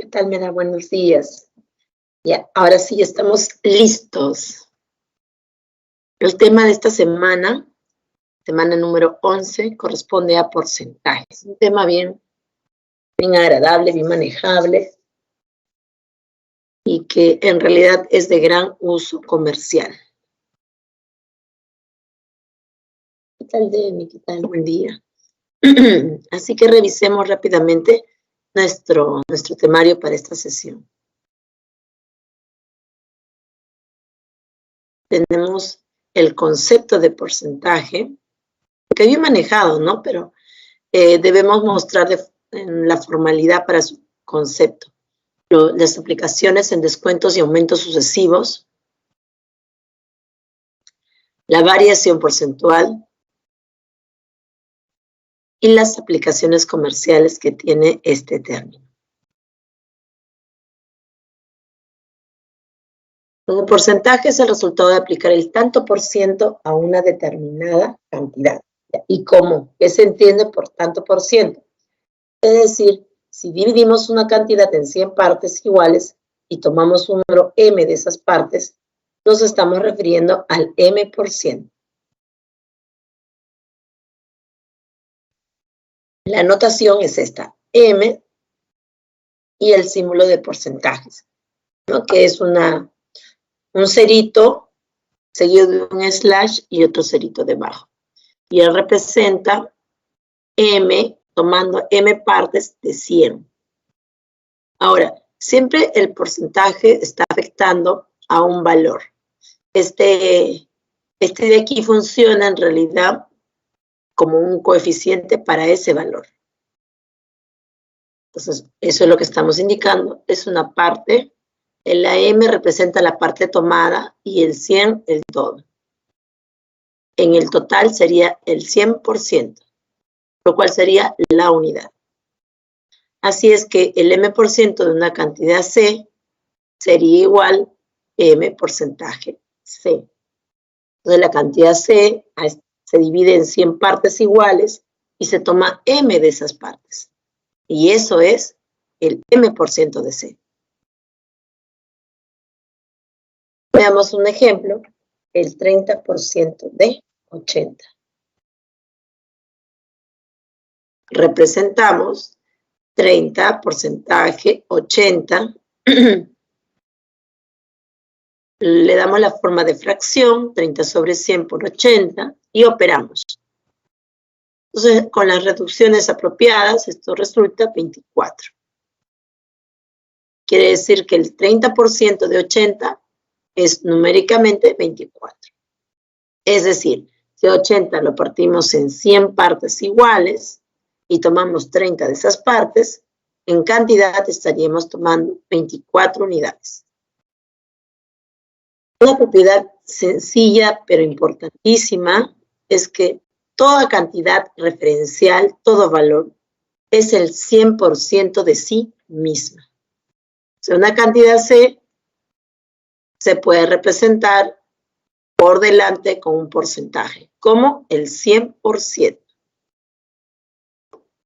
¿Qué tal, Mera? Buenos días. Ya, ahora sí estamos listos. El tema de esta semana número 11, corresponde a porcentajes. Un tema bien agradable, bien manejable y que en realidad es de gran uso comercial. ¿Qué tal, Demi? ¿Qué tal? Buen día. Así que revisemos rápidamente nuestro temario para esta sesión. Tenemos el concepto de porcentaje, que bien manejado, ¿no? Pero debemos mostrar en la formalidad para su concepto. Las aplicaciones en descuentos y aumentos sucesivos, la variación porcentual y las aplicaciones comerciales que tiene este término. El porcentaje es el resultado de aplicar el tanto por ciento a una determinada cantidad. ¿Y cómo? ¿Qué se entiende por tanto por ciento? Es decir, si dividimos una cantidad en 100 partes iguales y tomamos un número m de esas partes, nos estamos refiriendo al m%. La notación es esta, m y el símbolo de porcentajes, ¿no? Que es un cerito seguido de un slash y otro cerito debajo. Y él representa m tomando m partes de 100. Ahora, siempre el porcentaje está afectando a un valor. Este de aquí funciona en realidad como un coeficiente para ese valor. Entonces, eso es lo que estamos indicando. Es una parte. La M representa la parte tomada y el 100 el todo. En el total sería el 100%, lo cual sería la unidad. Así es que el M% de una cantidad C sería igual M porcentaje C. Entonces la cantidad C se divide en 100 partes iguales y se toma M de esas partes. Y eso es el M% de C. Veamos un ejemplo, el 30% de 80. Representamos 30 porcentaje 80. Le damos la forma de fracción, 30 sobre 100 por 80, y operamos. Entonces, con las reducciones apropiadas, esto resulta 24. Quiere decir que el 30% de 80 es numéricamente 24. Es decir, si 80 lo partimos en 100 partes iguales y tomamos 30 de esas partes, en cantidad estaríamos tomando 24 unidades. Una propiedad sencilla pero importantísima es que toda cantidad referencial, todo valor, es el 100% de sí misma. O sea, una cantidad C se puede representar por delante con un porcentaje, como el 100%.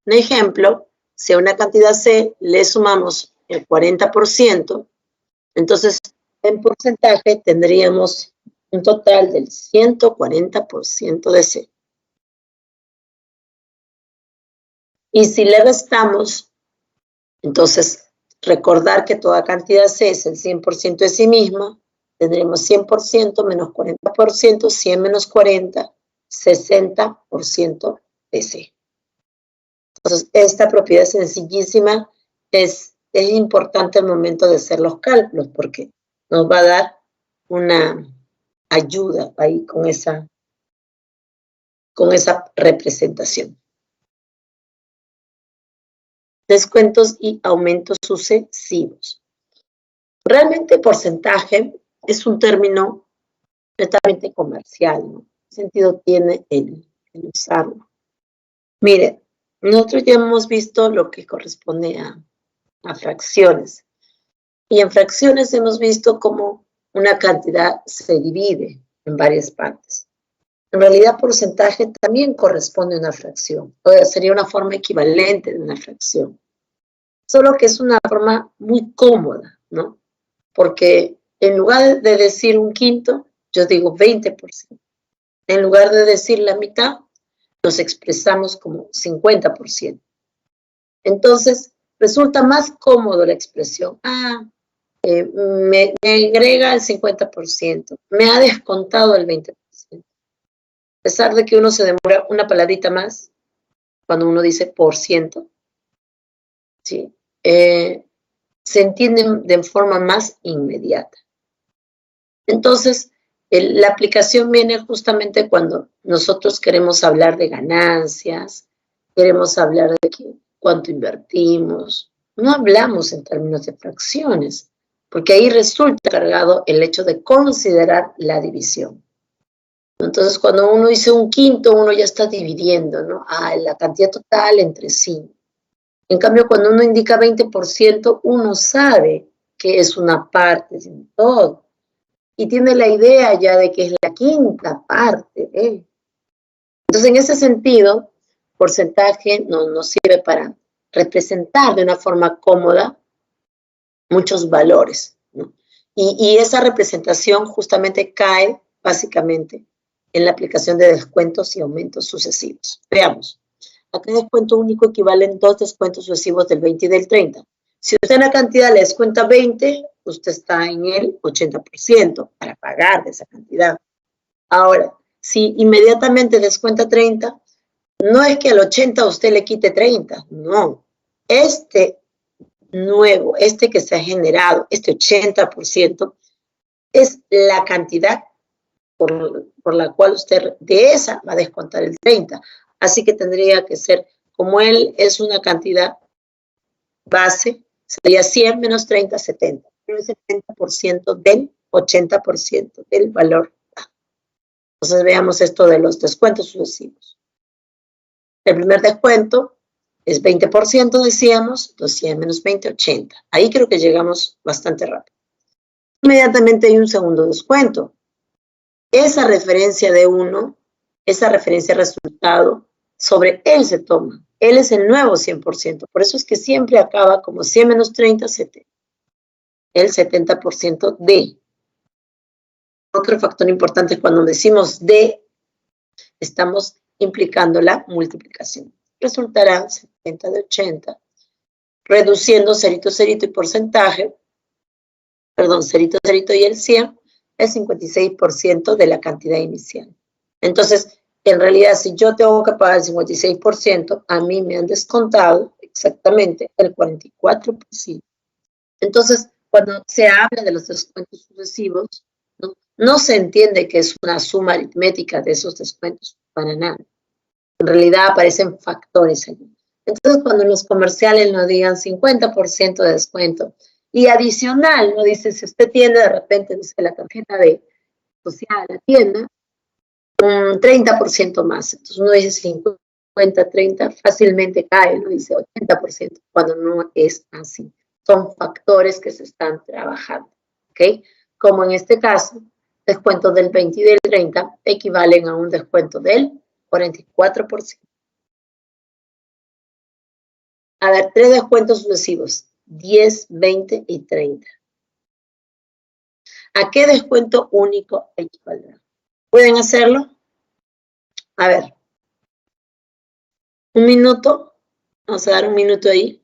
Un ejemplo, si a una cantidad C le sumamos el 40%, entonces en porcentaje tendríamos un total del 140% de C. Y si le restamos, entonces recordar que toda cantidad C es el 100% de sí misma, tendremos 100% menos 40%, 100 menos 40, 60% de C. Entonces, esta propiedad sencillísima es importante al momento de hacer los cálculos porque nos va a dar una ayuda ahí con esa representación. Descuentos y aumentos sucesivos. Realmente porcentaje es un término netamente comercial, ¿no? ¿Qué sentido tiene el usarlo? Mire, nosotros ya hemos visto lo que corresponde a fracciones. Y en fracciones hemos visto cómo una cantidad se divide en varias partes. En realidad, porcentaje también corresponde a una fracción. O sea, sería una forma equivalente de una fracción. solo que es una forma muy cómoda, ¿no? Porque en lugar de decir un quinto, yo digo 20%. En lugar de decir la mitad, nos expresamos como 50%. Entonces, resulta más cómodo la expresión. Me agrega el 50%, me ha descontado el 20%. A pesar de que uno se demora una paladita más, cuando uno dice por ciento, ¿sí? Se entiende de forma más inmediata. Entonces, la aplicación viene justamente cuando nosotros queremos hablar de ganancias, queremos hablar de cuánto invertimos. No hablamos en términos de fracciones, porque ahí resulta cargado el hecho de considerar la división. Entonces, cuando uno dice un quinto, uno ya está dividiendo, ¿no? La cantidad total entre sí. En cambio, cuando uno indica 20%, uno sabe que es una parte de un todo. Y tiene la idea ya de que es la quinta parte. Entonces, en ese sentido, porcentaje nos sirve para representar de una forma cómoda muchos valores, ¿no? Y esa representación justamente cae básicamente en la aplicación de descuentos y aumentos sucesivos. Veamos. A cada descuento único equivalen 2 descuentos sucesivos del 20 y del 30. Si usted en la cantidad le descuenta 20, usted está en el 80% para pagar de esa cantidad. Ahora, si inmediatamente descuenta 30, no es que al 80 usted le quite 30, no. Este nuevo, este que se ha generado, este 80%, es la cantidad por la cual usted de esa va a descontar el 30. Así que tendría que ser, como él es una cantidad base, sería 100 menos 30, 70. Pero es el 70% del 80% del valor. Entonces veamos esto de los descuentos sucesivos. El primer descuento es 20%, decíamos, 100 menos 20, 80. Ahí creo que llegamos bastante rápido. Inmediatamente hay un segundo descuento. Esa referencia de 1, esa referencia resultado, sobre él se toma. Él es el nuevo 100%. Por eso es que siempre acaba como 100 menos 30, 70. El 70% de. Otro factor importante es cuando decimos de, estamos implicando la multiplicación. Resultará 70 de 80, reduciendo cerito, cerito y porcentaje, perdón, cerito, cerito y el 100, el 56% de la cantidad inicial. Entonces, en realidad, si yo tengo que pagar el 56%, a mí me han descontado exactamente el 44%. Entonces, cuando se habla de los descuentos sucesivos, no se entiende que es una suma aritmética de esos descuentos, para nada. En realidad aparecen factores allí. Entonces, cuando los comerciales nos digan 50% de descuento y adicional, no dice, si usted tiene de repente, no sé, la tarjeta de social, la tienda, un 30% más. Entonces uno dice 50, 30, fácilmente cae, no dice 80%, cuando no es así. Son factores que se están trabajando, ¿ok? Como en este caso, descuentos del 20 y del 30 equivalen a un descuento del 44%. A ver, 3 descuentos sucesivos, 10, 20 y 30. ¿A qué descuento único equivaldrá? ¿Pueden hacerlo? A ver, un minuto, vamos a dar un minuto ahí.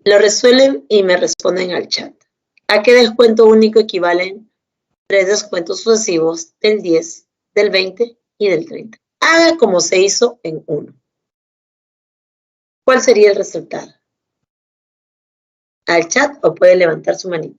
Lo resuelven y me responden al chat. ¿A qué descuento único equivalen 3 descuentos sucesivos del 10, del 20 y del 30? Haga como se hizo en uno. ¿Cuál sería el resultado? ¿Al chat o puede levantar su manito?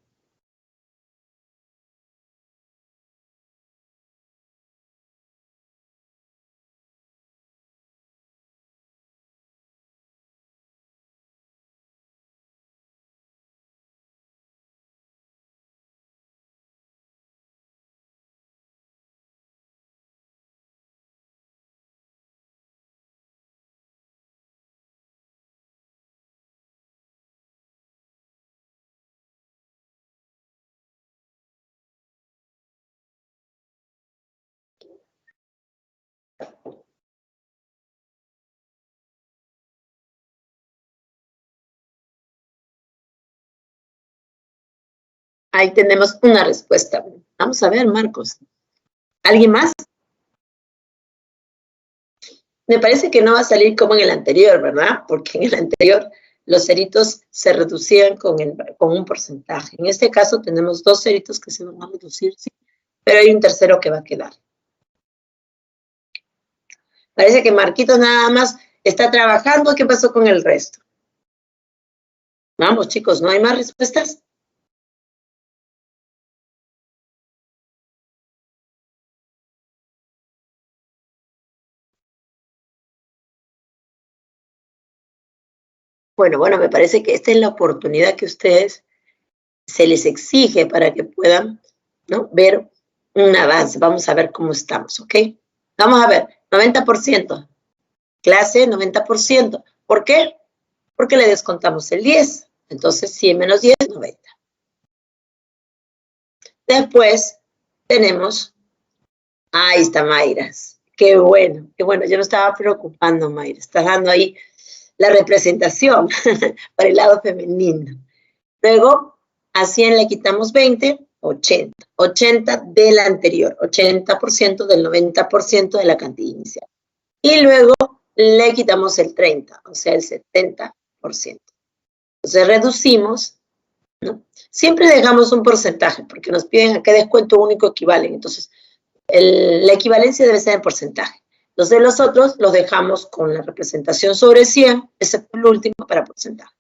Ahí tenemos una respuesta. Vamos a ver, Marcos. ¿Alguien más? Me parece que no va a salir como en el anterior, ¿verdad? Porque en el anterior los ceritos se reducían con un porcentaje. En este caso tenemos 2 ceritos que se van a reducir, sí, pero hay un tercero que va a quedar. Parece que Marquito nada más está trabajando. ¿Qué pasó con el resto? Vamos, chicos, ¿no hay más respuestas? Bueno, me parece que esta es la oportunidad que ustedes se les exige para que puedan, ¿no?, ver un avance. Vamos a ver cómo estamos, ¿ok? Vamos a ver, 90%. Clase 90%. ¿Por qué? Porque le descontamos el 10. Entonces, 100 menos 10, 90. Después tenemos, ahí está Mayra. Qué bueno. Yo me estaba preocupando, Mayra. Estás dando ahí la representación para el lado femenino. Luego, a 100 le quitamos 20, 80. 80 del anterior, 80% del 90% de la cantidad inicial. Y luego le quitamos el 30, o sea, el 70%. Entonces reducimos, ¿no? Siempre dejamos un porcentaje, porque nos piden a qué descuento único equivalen. Entonces, la equivalencia debe ser en porcentaje. Los otros los dejamos con la representación sobre 100, excepto el último para porcentaje.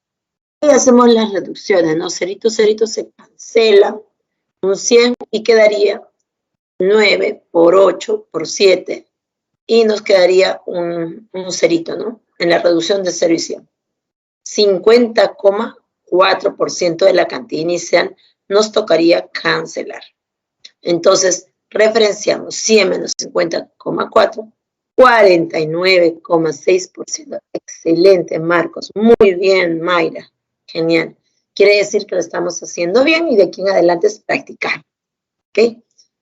Y hacemos las reducciones, ¿no? Cerito, cerito se cancela, un 100 y quedaría 9 por 8 por 7 y nos quedaría un cerito, ¿no? En la reducción de 0 y 100. 50,4% de la cantidad inicial nos tocaría cancelar. Entonces, referenciamos 100 menos 50,4, 49,6%. Excelente, Marcos. Muy bien, Mayra. Genial. Quiere decir que lo estamos haciendo bien y de aquí en adelante es practicar. ¿Ok?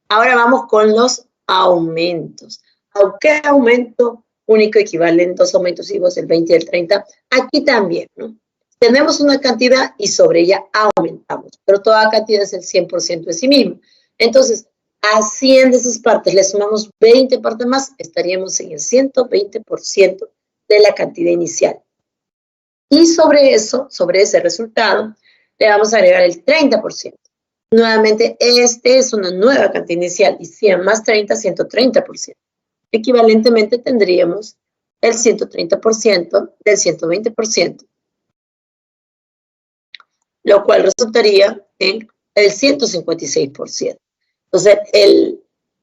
Ahora vamos con los aumentos. Aunque aumento único equivalen 2 aumentos iguales, el 20 y el 30. Aquí también, ¿no? Tenemos una cantidad y sobre ella aumentamos, pero toda cantidad es el 100% de sí mismo. Entonces, a 100 de esas partes le sumamos 20 partes más, estaríamos en el 120% de la cantidad inicial. Y sobre eso, sobre ese resultado, le vamos a agregar el 30%. Nuevamente, este es una nueva cantidad inicial y 100 más 30, 130%. Equivalentemente tendríamos el 130% del 120%, lo cual resultaría en el 156%. Entonces,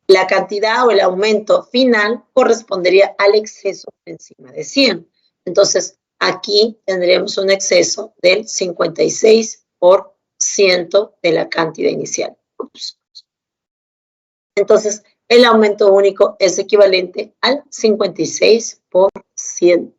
la cantidad o el aumento final correspondería al exceso por encima de 100. Entonces, aquí tendríamos un exceso del 56% de la cantidad inicial. Ups. Entonces, el aumento único es equivalente al 56%.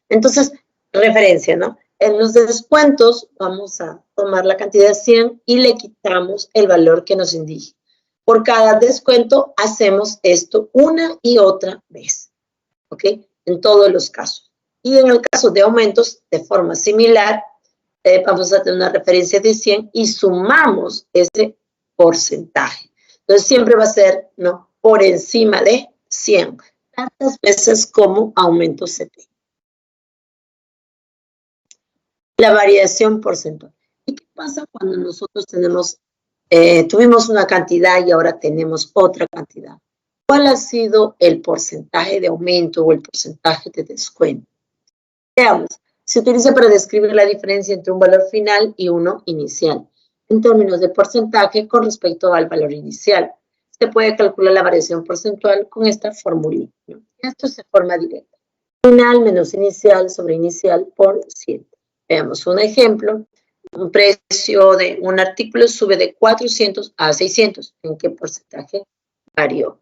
Entonces, referencia, ¿no? En los descuentos vamos a tomar la cantidad de 100 y le quitamos el valor que nos indique. Por cada descuento hacemos esto una y otra vez, ¿ok? En todos los casos. Y en el caso de aumentos, de forma similar, vamos a tener una referencia de 100 y sumamos ese porcentaje. Entonces, siempre va a ser, ¿no?, por encima de 100, tantas veces como aumento se tenga. La variación porcentual. ¿Y qué pasa cuando nosotros tuvimos una cantidad y ahora tenemos otra cantidad? ¿Cuál ha sido el porcentaje de aumento o el porcentaje de descuento? Veamos, se utiliza para describir la diferencia entre un valor final y uno inicial, en términos de porcentaje con respecto al valor inicial. Se puede calcular la variación porcentual con esta formulita, ¿no? Esto es de forma directa. Final menos inicial sobre inicial por 100. Veamos un ejemplo. Un precio de un artículo sube de 400 a 600. ¿En qué porcentaje varió?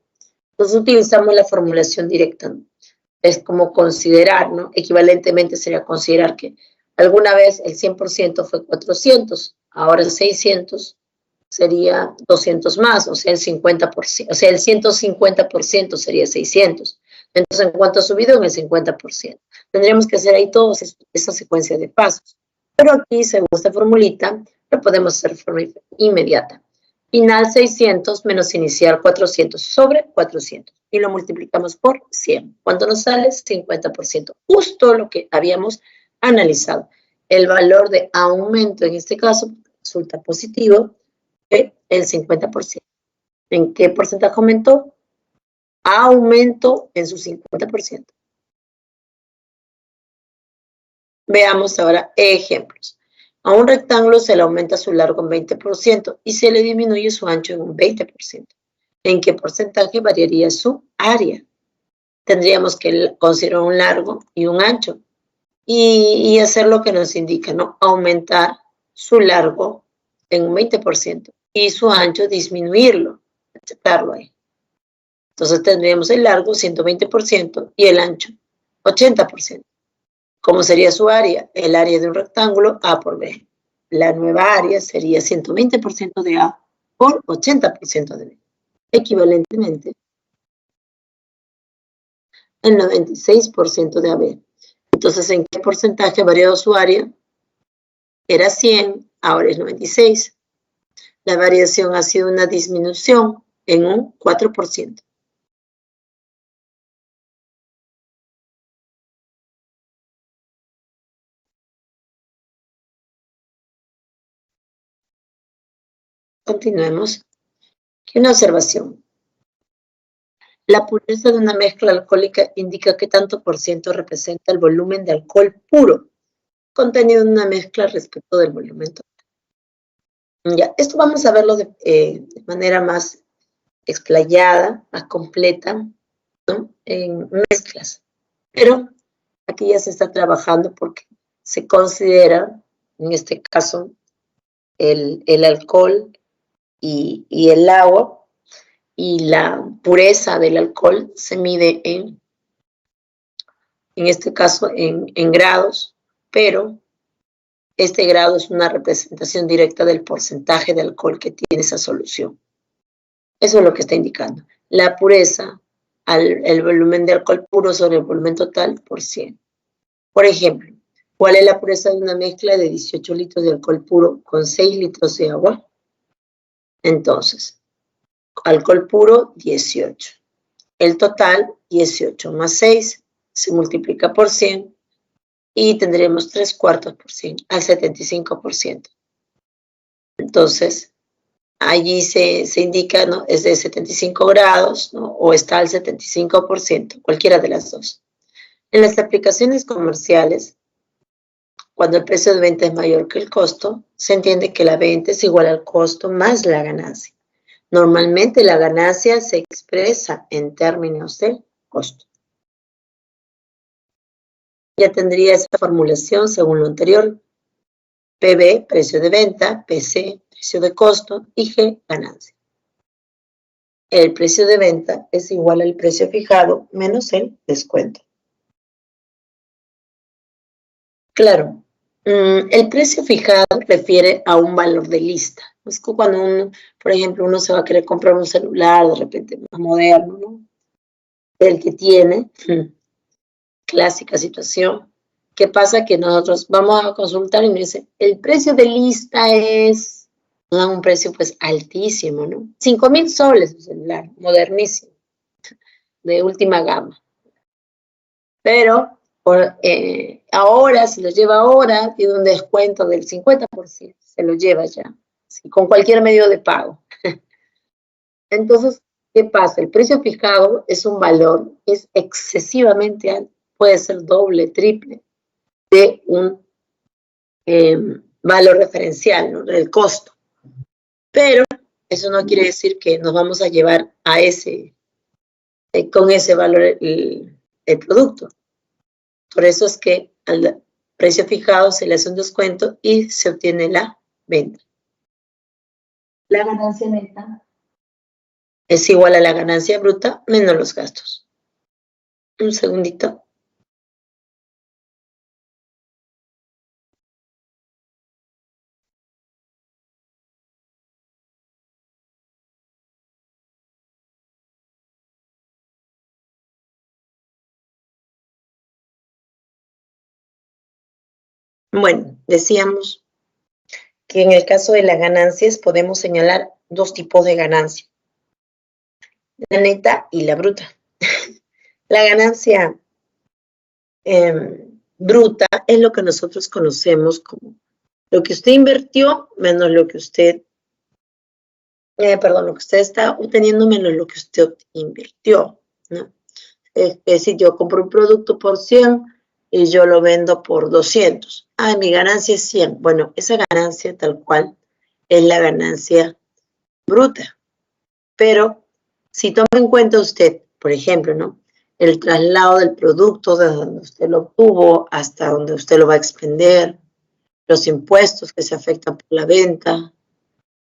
Entonces utilizamos la formulación directa, ¿no? Es como considerar, ¿no? Equivalentemente sería considerar que alguna vez el 100% fue 400, ahora 600 sería 200 más, o sea, el 50%, o sea, el 150% sería 600. Entonces, ¿en cuánto ha subido? En el 50%. Tendríamos que hacer ahí toda esa secuencia de pasos. Pero aquí, según esta formulita, Lo podemos hacer de forma inmediata. Final 600 menos inicial 400 sobre 400. Y lo multiplicamos por 100. ¿Cuánto nos sale? 50%. Justo lo que habíamos analizado. El valor de aumento en este caso resulta positivo, el 50%. ¿En qué porcentaje aumentó? Aumento en su 50%. Veamos ahora ejemplos. A un rectángulo se le aumenta su largo en 20% y se le disminuye su ancho en un 20%. ¿En qué porcentaje variaría su área? Tendríamos que considerar un largo y un ancho y hacer lo que nos indica, ¿no? Aumentar su largo en un 20% y su ancho disminuirlo, aceptarlo ahí. Entonces tendríamos el largo 120% y el ancho 80%. ¿Cómo sería su área? El área de un rectángulo A por B. La nueva área sería 120% de A por 80% de B. Equivalentemente, el 96% de AB. Entonces, ¿en qué porcentaje ha variado su área? Era 100, ahora es 96. La variación ha sido una disminución en un 4%. Continuemos. Aquí una observación. La pureza de una mezcla alcohólica indica qué tanto por ciento representa el volumen de alcohol puro contenido en una mezcla respecto del volumen total. Ya, esto vamos a verlo de manera más explayada, más completa, ¿no? En mezclas. Pero aquí ya se está trabajando porque se considera, en este caso, el alcohol y el agua, y la pureza del alcohol se mide en este caso, en grados, pero este grado es una representación directa del porcentaje de alcohol que tiene esa solución. Eso es lo que está indicando. La pureza, el volumen de alcohol puro sobre el volumen total por 100. Por ejemplo, ¿cuál es la pureza de una mezcla de 18 litros de alcohol puro con 6 litros de agua? Entonces, alcohol puro, 18. El total, 18 más 6, se multiplica por 100 y tendremos 3/4% al 75%. Entonces, allí se indica, ¿no? Es de 75 grados, ¿no? O está al 75%, cualquiera de las dos. En las aplicaciones comerciales, cuando el precio de venta es mayor que el costo, se entiende que la venta es igual al costo más la ganancia. Normalmente la ganancia se expresa en términos de costo. Ya tendría esa formulación según lo anterior. PB, precio de venta, PC, precio de costo y G, ganancia. El precio de venta es igual al precio fijado menos el descuento. Claro, el precio fijado refiere a un valor de lista. Es como cuando uno, por ejemplo, uno se va a querer comprar un celular de repente más moderno, ¿no? El que tiene, clásica situación. ¿Qué pasa? Que nosotros vamos a consultar y nos dice, el precio de lista es, nos dan un precio pues altísimo, ¿no? 5,000 soles el celular, modernísimo, de última gama. Pero ahora, si lo lleva ahora, tiene un descuento del 50%, se lo lleva ya, ¿sí? Con cualquier medio de pago. Entonces, ¿qué pasa? El precio fijado es un valor, es excesivamente alto, puede ser doble, triple de un valor referencial, ¿no? Del costo. Pero eso no quiere decir que nos vamos a llevar a con ese valor el producto. Por eso es que al precio fijado se le hace un descuento y se obtiene la venta. La ganancia neta es igual a la ganancia bruta menos los gastos. Un segundito. Bueno, decíamos que en el caso de las ganancias podemos señalar dos tipos de ganancia, la neta y la bruta. La ganancia bruta es lo que nosotros conocemos como lo que usted invirtió menos lo que usted, lo que usted está obteniendo menos lo que usted invirtió, ¿no? Es decir, yo compro un producto por 100 y yo lo vendo por 200. Ah, mi ganancia es 100. Bueno, esa ganancia tal cual es la ganancia bruta. Pero si toma en cuenta usted, por ejemplo, ¿no?, el traslado del producto desde donde usted lo obtuvo hasta donde usted lo va a expender, los impuestos que se afectan por la venta,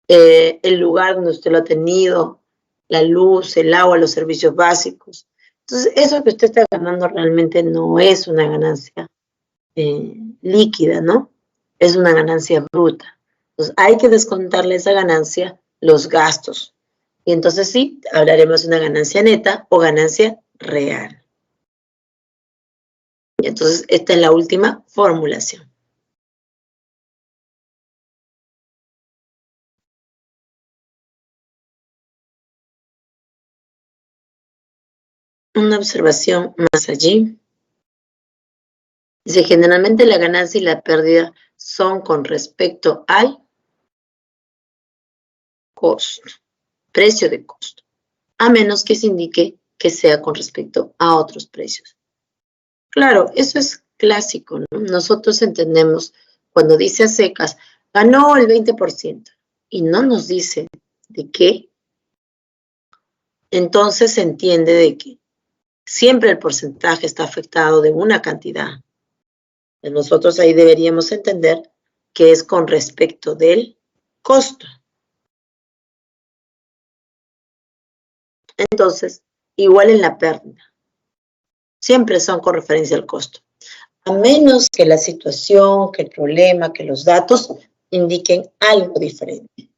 el lugar donde usted lo ha tenido, la luz, el agua, los servicios básicos. Entonces, eso que usted está ganando realmente no es una ganancia líquida, ¿no? Es una ganancia bruta. Entonces, hay que descontarle esa ganancia los gastos. Y entonces sí, hablaremos de una ganancia neta o ganancia real. Y entonces, esta es la última formulación. Una observación más allí. Dice, generalmente la ganancia y la pérdida son con respecto al costo, precio de costo, a menos que se indique que sea con respecto a otros precios. Claro, eso es clásico, ¿no? Nosotros entendemos cuando dice a secas, ganó el 20% y no nos dice de qué, entonces se entiende de que siempre el porcentaje está afectado de una cantidad. Nosotros ahí deberíamos entender que es con respecto del costo. Entonces, igual en la pérdida, siempre son con referencia al costo, a menos que la situación, que el problema, que los datos indiquen algo diferente.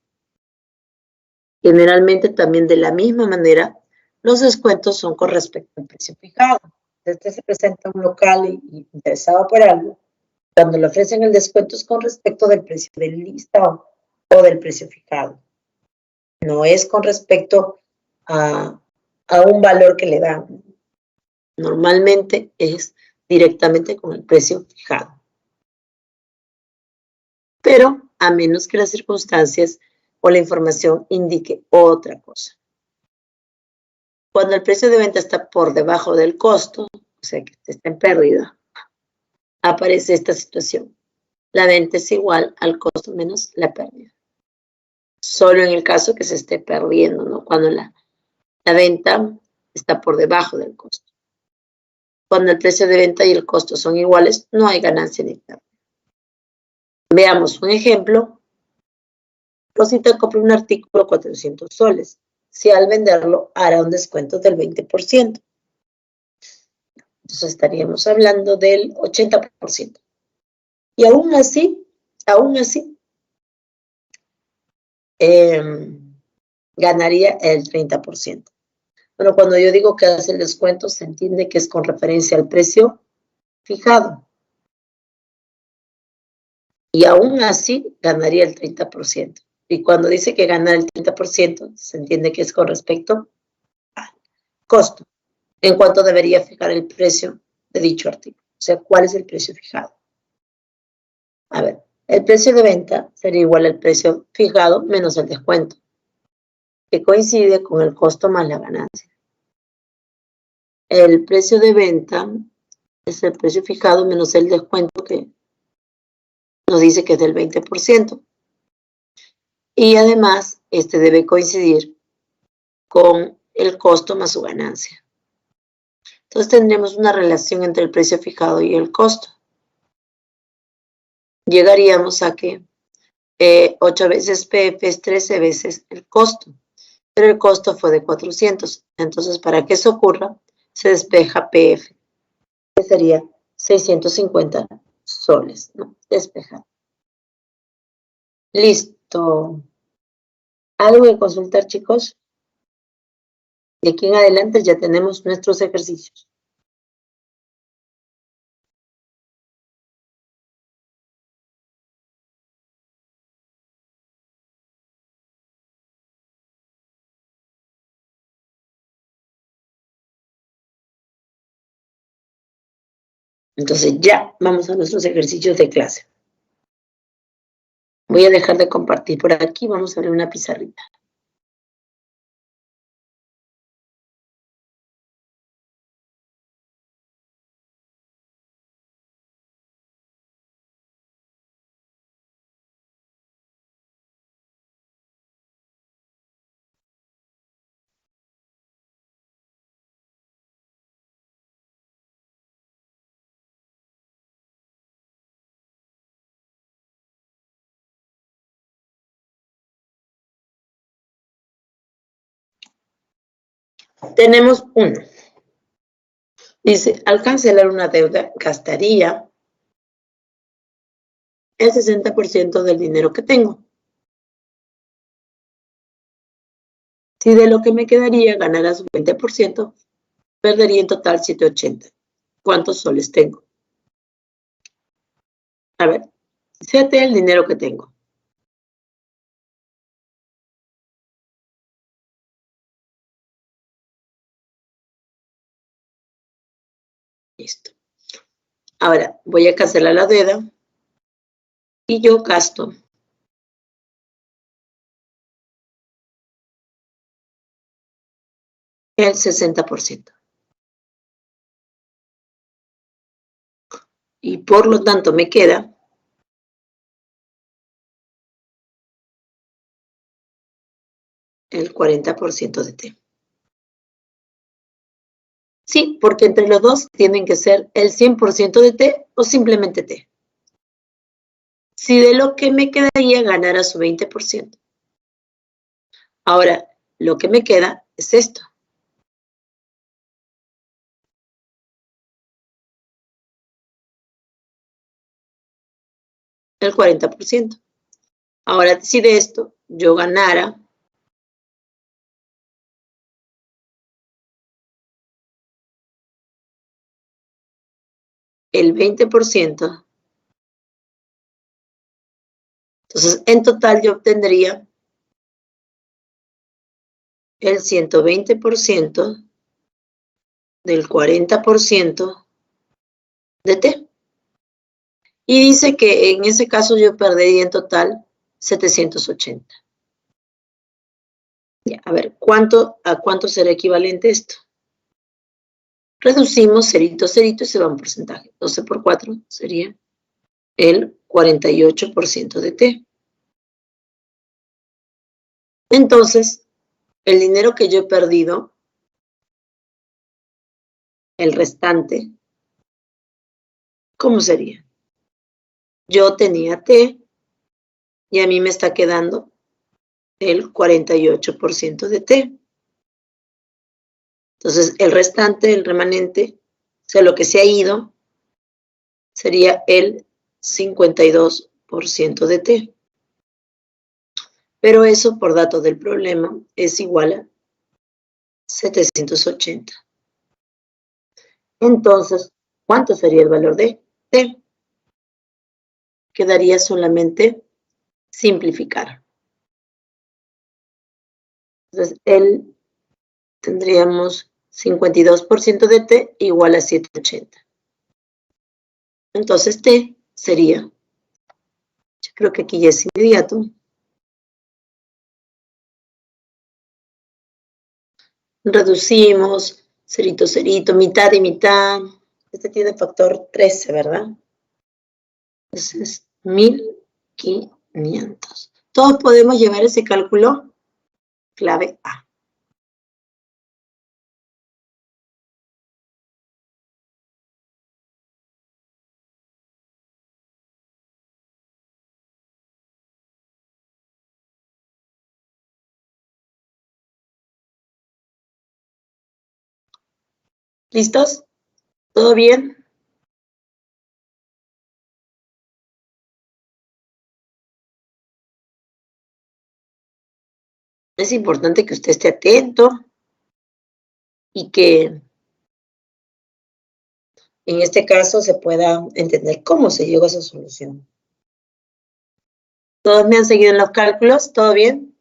Generalmente también de la misma manera, los descuentos son con respecto al precio fijado. Usted se presenta a un local y interesado por algo, cuando le ofrecen el descuento es con respecto del precio del listado o del precio fijado. No es con respecto a un valor que le dan. Normalmente es directamente con el precio fijado. Pero a menos que las circunstancias o la información indique otra cosa. Cuando el precio de venta está por debajo del costo, o sea que está en pérdida, aparece esta situación. La venta es igual al costo menos la pérdida. Solo en el caso que se esté perdiendo, ¿no? Cuando la venta está por debajo del costo. Cuando el precio de venta y el costo son iguales, no hay ganancia ni pérdida. Veamos un ejemplo. Rosita compra un artículo 400 soles. Si al venderlo hará un descuento del 20%. Entonces estaríamos hablando del 80%. Y aún así, ganaría el 30%. Bueno, cuando yo digo que hace el descuento, se entiende que es con referencia al precio fijado. Y aún así ganaría el 30%. Y cuando dice que gana el 30%, se entiende que es con respecto al costo. En cuanto debería fijar el precio de dicho artículo. O sea, ¿cuál es el precio fijado? A ver, el precio de venta sería igual al precio fijado menos el descuento, que coincide con el costo más la ganancia. El precio de venta es el precio fijado menos el descuento que nos dice que es del 20%. Y además, este debe coincidir con el costo más su ganancia. Entonces tendremos una relación entre el precio fijado y el costo. Llegaríamos a que 8 veces PF es 13 veces el costo, pero el costo fue de 400. Entonces, para que eso ocurra, se despeja PF, que sería 650 soles, ¿no? Despejado. Listo. ¿Algo que consultar, chicos? De aquí en adelante ya tenemos nuestros ejercicios. Entonces ya vamos a nuestros ejercicios de clase. Voy a dejar de compartir por aquí, vamos a ver una pizarrita. Tenemos uno. Dice, al cancelar una deuda, gastaría el 60% del dinero que tengo. Si de lo que me quedaría ganara su 20%, perdería en total 780. ¿Cuántos soles tengo? A ver, fíjate el dinero que tengo. Listo. Ahora, voy a cancelar la deuda y yo gasto el 60%. Y por lo tanto me queda el 40% de T. Sí, porque entre los dos tienen que ser el 100% de T o simplemente T. Si de lo que me quedaría ganara su 20%. Ahora, lo que me queda es esto. El 40%. Ahora, si de esto yo ganara el 20%, entonces en total yo obtendría el 120% del 40% de T. Y dice que en ese caso yo perdería en total 780. Ya, a ver, ¿a cuánto será equivalente esto? Reducimos cerito, cerito y se va un porcentaje. 12 por 4 sería el 48% de T. Entonces, el dinero que yo he perdido, el restante, ¿cómo sería? Yo tenía T y a mí me está quedando el 48% de T. Entonces, el restante, el remanente, o sea, lo que se ha ido, sería el 52% de T. Pero eso, por datos del problema, es igual a 780. Entonces, ¿cuánto sería el valor de T? Quedaría solamente simplificar. Entonces, tendríamos 52% de T igual a 780. Entonces, T sería, yo creo que aquí ya es inmediato, reducimos, cerito, cerito, mitad y mitad. Este tiene factor 13, ¿verdad? Entonces, 1500. Todos podemos llevar ese cálculo clave A. ¿Listos? ¿Todo bien? Es importante que usted esté atento y que en este caso se pueda entender cómo se llegó a esa solución. ¿Todos me han seguido en los cálculos? ¿Todo bien?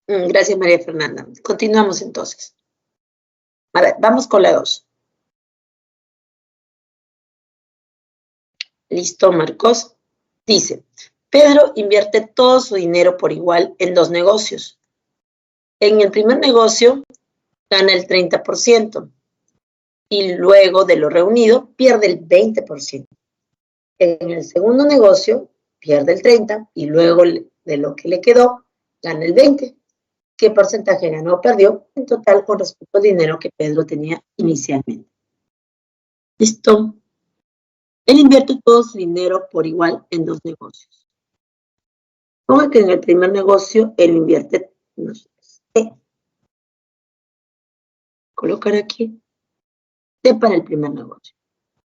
Gracias, María Fernanda. Continuamos entonces. A ver, vamos con la 2. Listo, Marcos. Dice, Pedro invierte todo su dinero por igual en 2 negocios. En el primer negocio gana el 30% y luego de lo reunido pierde el 20%. En el segundo negocio pierde el 30% y luego de lo que le quedó gana el 20%. ¿Qué porcentaje ganó o perdió en total con respecto al dinero que Pedro tenía inicialmente? Listo. Él invierte todo su dinero por igual en 2 negocios. Ponga que en el primer negocio él invierte, no sé, T. Colocar aquí T para el primer negocio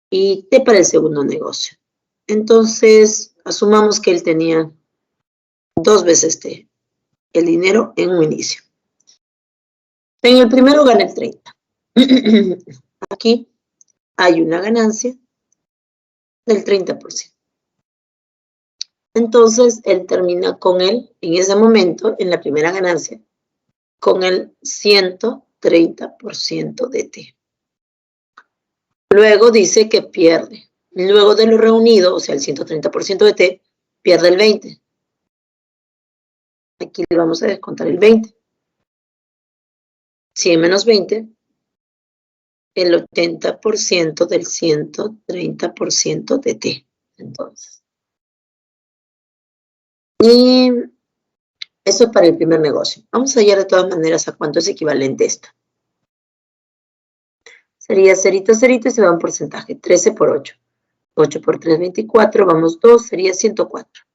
y T para el segundo negocio. Entonces, asumamos que él tenía 2 veces T, el dinero en un inicio. En el primero gana el 30. Aquí hay una ganancia del 30%. Entonces, él termina con él, en ese momento, en la primera ganancia, con el 130% de T. Luego dice que pierde. Luego de lo reunido, o sea, el 130% de T, pierde el 20%. Aquí le vamos a descontar el 20%. 100 menos 20, el 80% del 130% de T. Entonces. Y eso es para el primer negocio. Vamos a hallar de todas maneras a cuánto es equivalente esto. Sería cerito, cerito y se va un porcentaje. 13 por 8. 8 por 3, 24. Vamos 2, sería 104.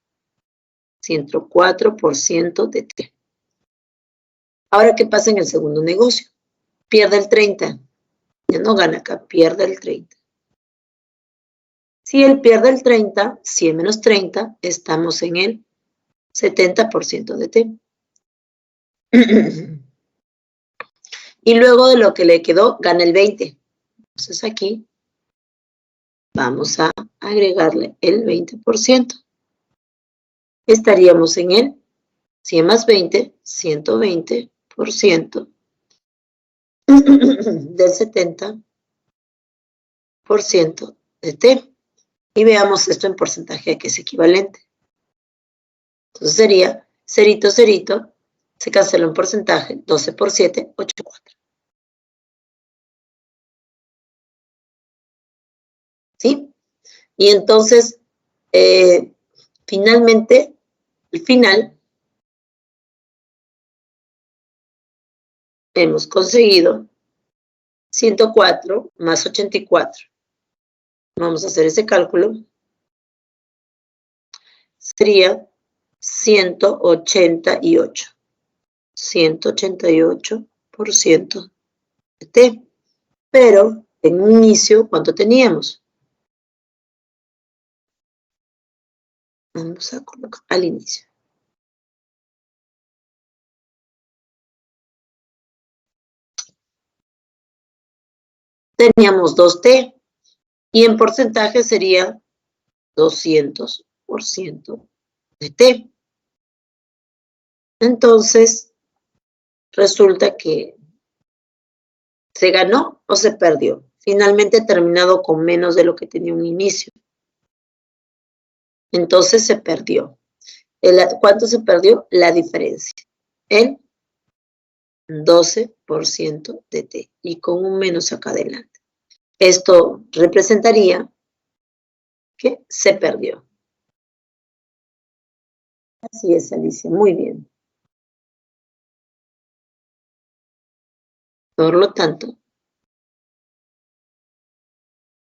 104% de T. Ahora, ¿qué pasa en el segundo negocio? Pierde el 30. Ya no gana acá, pierde el 30. Si él pierde el 30, 100 menos 30, estamos en el 70% de T. Y luego de lo que le quedó, gana el 20. Entonces aquí vamos a agregarle el 20%. Estaríamos en el 100 más 20, 120% del 70% de T. Y veamos esto en porcentaje a que es equivalente. Entonces sería cerito, cerito, se cancela un porcentaje, 12 por 7, 8,4. ¿Sí? Y entonces, finalmente, al final, hemos conseguido 104 más 84. Vamos a hacer ese cálculo. Sería 188. 188% de T. Pero en un inicio, ¿cuánto teníamos? Vamos a colocar al inicio. Teníamos 2T y en porcentaje sería 200% de T. Entonces, resulta que se ganó o se perdió. Finalmente ha terminado con menos de lo que tenía un inicio. Entonces se perdió. ¿Cuánto se perdió? La diferencia. El 12% de T y con un menos acá adelante. Esto representaría que se perdió. Así es, Alicia, muy bien. Por lo tanto,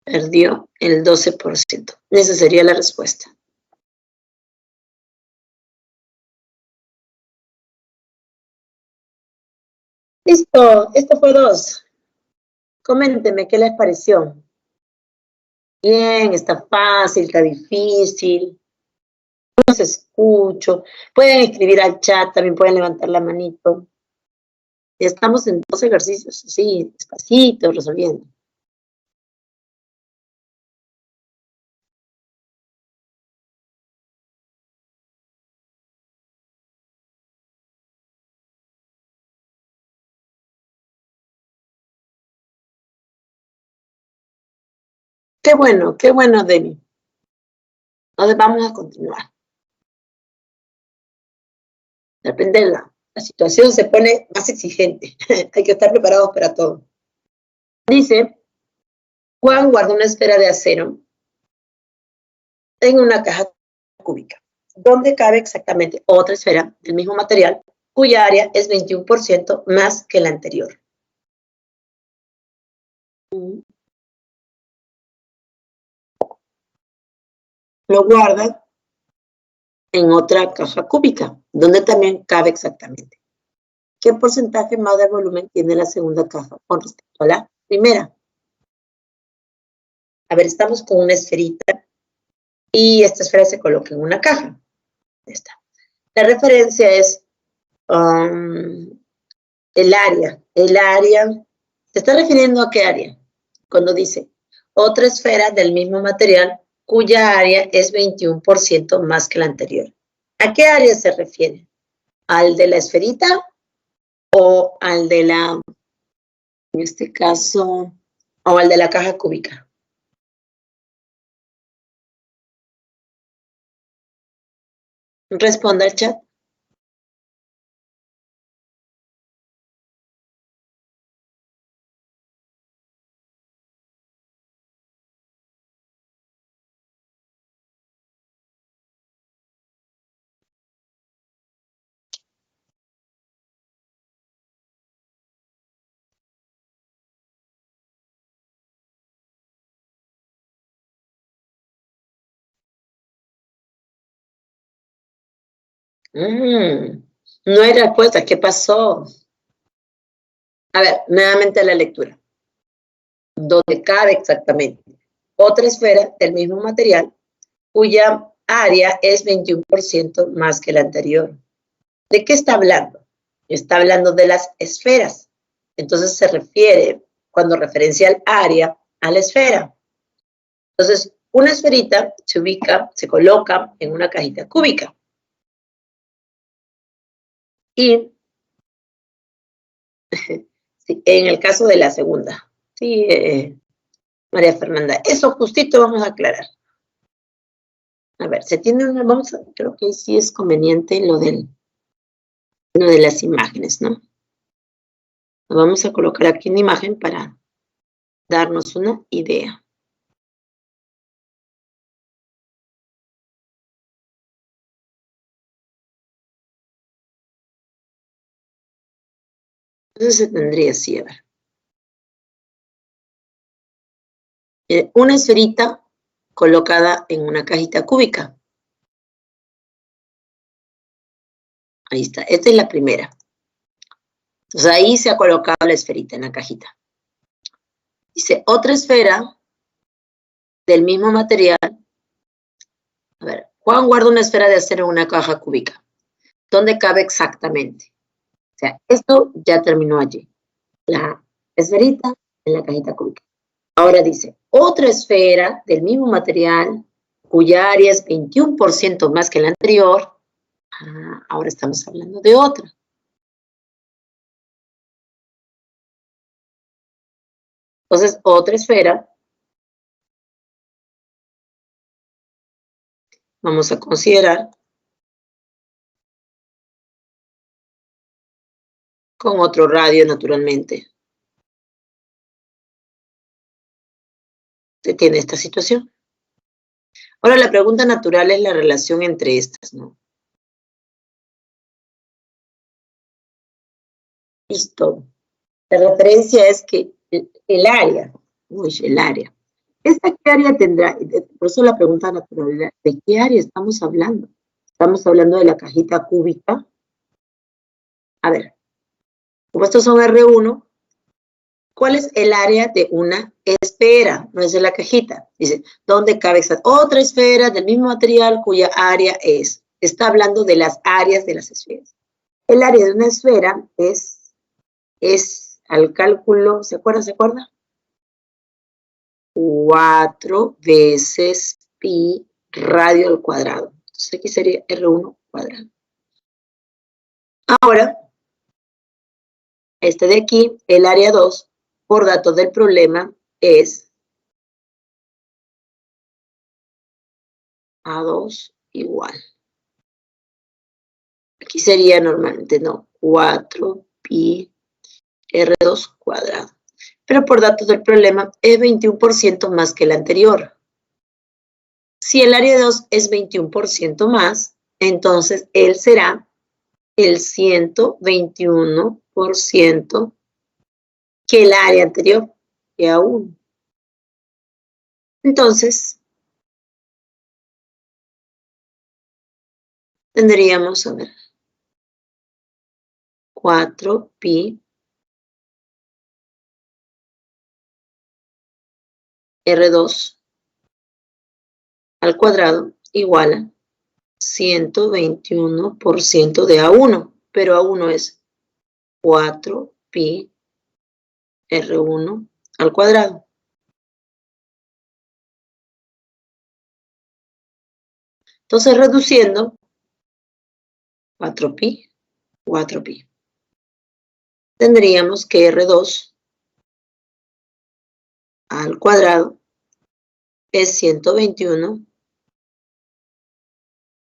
perdió el 12%. Esa sería la respuesta. Listo, esto fue 2. Coménteme qué les pareció. Bien, está fácil, está difícil. Los escucho. Pueden escribir al chat, también pueden levantar la manito. Estamos en 2 ejercicios, así, despacito, resolviendo. qué bueno, Demi. Entonces vamos a continuar. De repente la situación se pone más exigente. Hay que estar preparados para todo. Dice, Juan guarda una esfera de acero en una caja cúbica, donde cabe exactamente otra esfera del mismo material, cuya área es 21% más que la anterior. Lo guarda en otra caja cúbica, donde también cabe exactamente. ¿Qué porcentaje más de volumen tiene la segunda caja con respecto a la primera? A ver, estamos con una esferita y esta esfera se coloca en una caja. Esta. La referencia es el área. El área, ¿se está refiriendo a qué área? Cuando dice otra esfera del mismo material cuya área es 21% más que la anterior. ¿A qué área se refiere? ¿Al de la esferita o al de la, en este caso, o al de la caja cúbica? Responda al chat. No hay respuesta. ¿Qué pasó? A ver, nuevamente la lectura. Donde cabe exactamente otra esfera del mismo material cuya área es 21% más que la anterior. ¿De qué está hablando? Está hablando de las esferas. Entonces se refiere, cuando referencia al área, a la esfera. Entonces, una esferita se ubica, se coloca en una cajita cúbica. Y sí, en el caso de la segunda, sí, María Fernanda, eso justito vamos a aclarar. A ver, se tiene una, vamos a, creo que sí es conveniente lo de las imágenes, ¿no? Lo vamos a colocar aquí en imagen para darnos una idea. Entonces se tendría así, a ver. Una esferita colocada en una cajita cúbica. Ahí está, esta es la primera. Entonces ahí se ha colocado la esferita en la cajita. Dice, otra esfera del mismo material. A ver, Juan guarda una esfera de acero en una caja cúbica. ¿Dónde cabe exactamente? O sea, esto ya terminó allí. La esferita en la cajita cúbica. Ahora dice, otra esfera del mismo material cuya área es 21% más que la anterior. Ahora estamos hablando de otra. Entonces, otra esfera. Vamos a considerar con otro radio, naturalmente. Se tiene esta situación. Ahora, la pregunta natural es la relación entre estas, ¿no? Listo. La referencia es que el área, el área. ¿Esta qué área tendrá? Por eso la pregunta natural, ¿de qué área estamos hablando? Estamos hablando de la cajita cúbica. A ver, como estos son R1, ¿cuál es el área de una esfera? No es de la cajita. Dice, ¿dónde cabe otra esfera del mismo material cuya área es? Está hablando de las áreas de las esferas. El área de una esfera es al cálculo, ¿se acuerda? 4 veces pi radio al cuadrado. Entonces aquí sería R1 cuadrado. Ahora, este de aquí, el área 2, por datos del problema, es A2 igual. Aquí sería normalmente, no, 4pi R2 cuadrado. Pero por datos del problema es 21% más que el anterior. Si el área 2 es 21% más, entonces él será el 121% que el área anterior, que a 1. Entonces, tendríamos, a ver, 4pi R2 al cuadrado igual a 121% de A1, pero A1 es 4pi R1 al cuadrado. Entonces, reduciendo 4pi, tendríamos que R2 al cuadrado es 121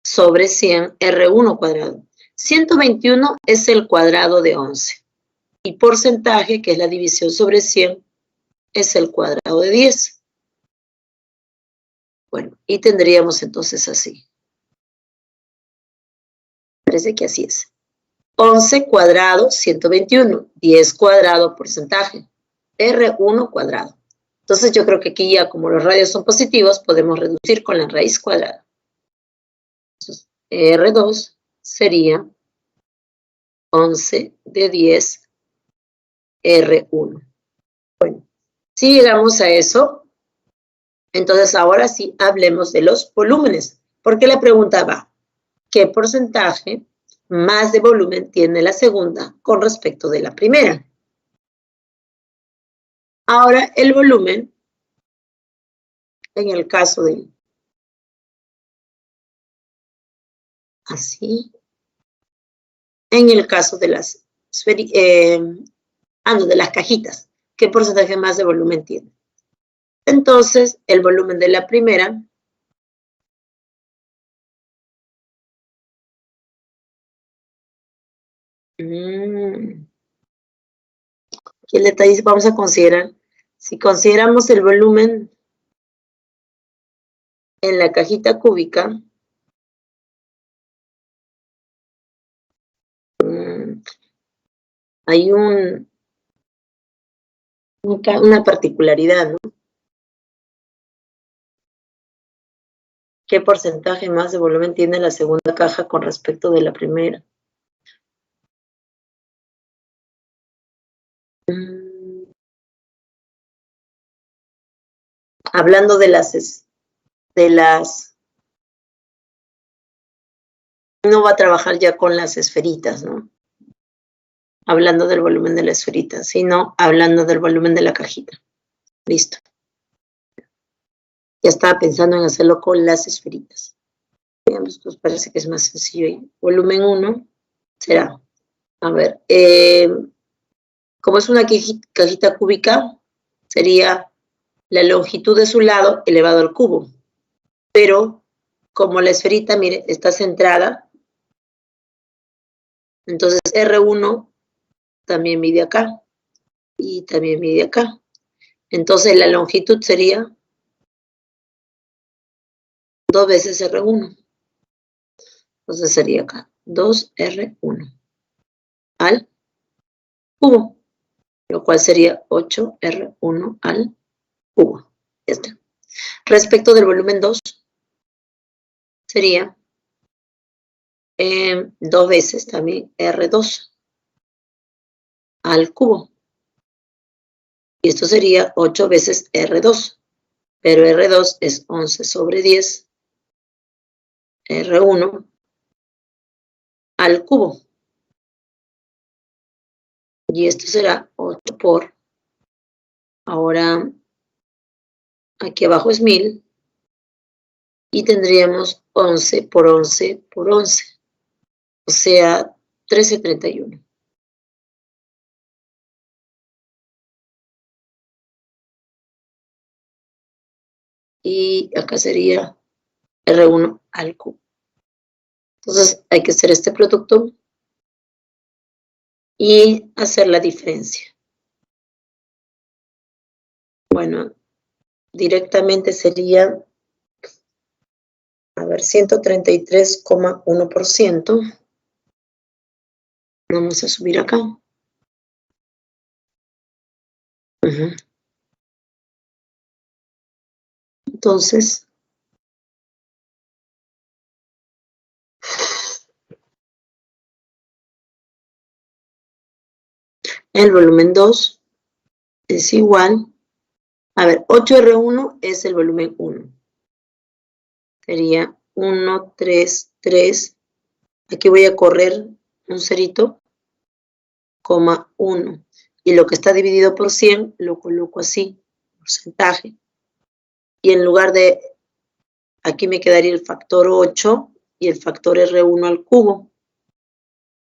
sobre 100 R1 cuadrado. 121 es el cuadrado de 11. Y porcentaje, que es la división sobre 100, es el cuadrado de 10. Bueno, y tendríamos entonces así. Parece que así es. 11 cuadrado, 121. 10 cuadrado, porcentaje. R1 cuadrado. Entonces yo creo que aquí ya, como los radios son positivos, podemos reducir con la raíz cuadrada. Entonces, R2 sería 11 de 10 R1. Bueno, si llegamos a eso, entonces ahora sí hablemos de los volúmenes, porque la pregunta va, ¿qué porcentaje más de volumen tiene la segunda con respecto de la primera? Ahora el volumen, en el caso de así, en el caso de las de las cajitas, ¿qué porcentaje más de volumen tiene? Entonces, el volumen de la primera ¿qué le dice? Vamos a considerar, si consideramos el volumen en la cajita cúbica, hay una particularidad, ¿no? ¿Qué porcentaje más de volumen tiene la segunda caja con respecto de la primera? Hablando de no va a trabajar ya con las esferitas, ¿no? Hablando del volumen de la esferita, sino hablando del volumen de la cajita. Listo. Ya estaba pensando en hacerlo con las esferitas. Veamos, pues parece que es más sencillo. Volumen 1 será, a ver, como es una cajita cúbica, sería la longitud de su lado elevado al cubo. Pero como la esferita, mire, está centrada, entonces R1 también mide acá y también mide acá. Entonces la longitud sería 2 veces R1. Entonces sería acá, 2R1 al cubo, lo cual sería 8R1 al cubo. Ya está. Respecto del volumen 2, sería 2 veces también R2 al cubo. Y esto sería 8 veces R2. Pero R2 es 11 sobre 10 R1 al cubo. Y esto será 8 por, ahora aquí abajo es 1000. Y tendríamos 11 por 11 por 11. O sea, 1331. Y acá sería R1 al cubo. Entonces hay que hacer este producto y hacer la diferencia. Bueno, directamente sería, a ver, 133,1%. Vamos a subir acá. Entonces, el volumen 2 es igual, a ver, 8R1 es el volumen 1. Sería 1, 3, 3. Aquí voy a correr un cerito, coma 1. Y lo que está dividido por 100 lo coloco así, porcentaje. Y en lugar de, aquí me quedaría el factor 8 y el factor R1 al cubo.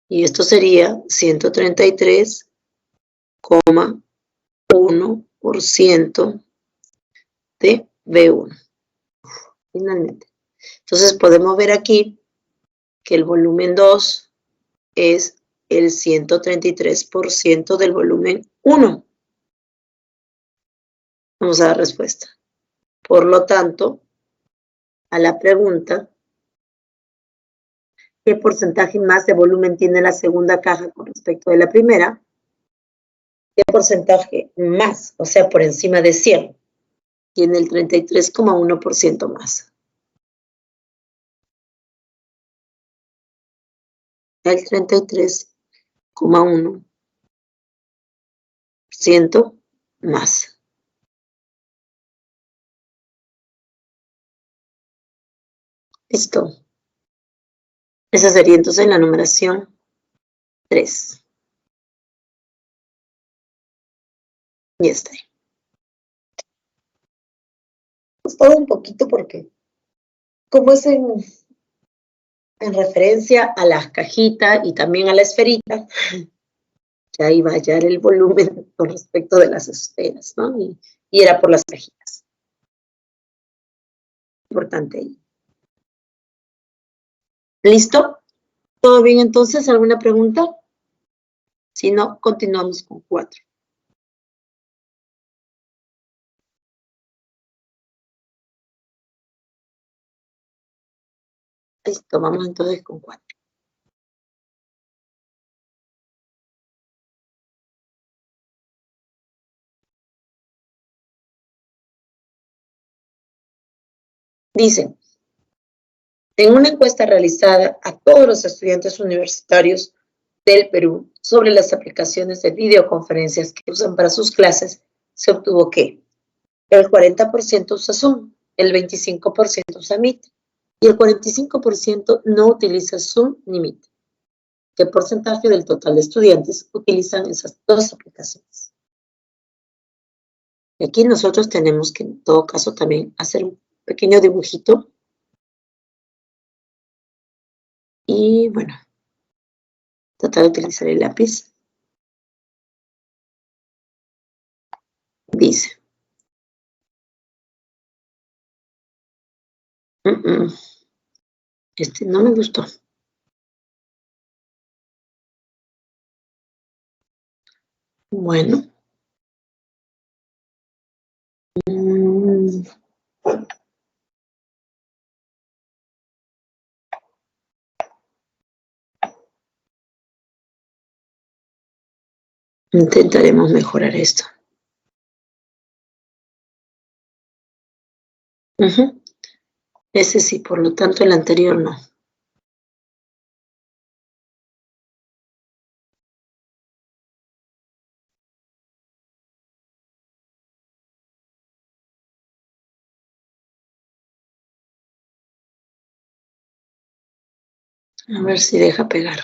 Y esto sería 133,1% de V1. Finalmente. Entonces podemos ver aquí que el volumen 2 es el 133% del volumen 1. Vamos a dar respuesta. Por lo tanto, a la pregunta, ¿qué porcentaje más de volumen tiene la segunda caja con respecto de la primera? ¿Qué porcentaje más, o sea, por encima de 100? Tiene el 33,1% más. El 33,1% más. Listo. Esa sería entonces la numeración 3. Ya está. Costado un poquito porque, como es en referencia a las cajitas y también a la esferita, ya iba a hallar el volumen con respecto de las esferas, ¿no? Y era por las cajitas. Importante ahí. ¿Listo? ¿Todo bien entonces? ¿Alguna pregunta? Si no, continuamos con 4. Listo, vamos entonces con 4. Dice, en una encuesta realizada a todos los estudiantes universitarios del Perú sobre las aplicaciones de videoconferencias que usan para sus clases, se obtuvo que el 40% usa Zoom, el 25% usa Meet y el 45% no utiliza Zoom ni Meet. ¿Qué porcentaje del total de estudiantes utilizan esas dos aplicaciones? Y aquí nosotros tenemos que, en todo caso, también hacer un pequeño dibujito. Y bueno, tratar de utilizar el lápiz. Dice. Este no me gustó. Bueno. Intentaremos mejorar esto. Ese sí, por lo tanto el anterior no. A ver si deja pegar.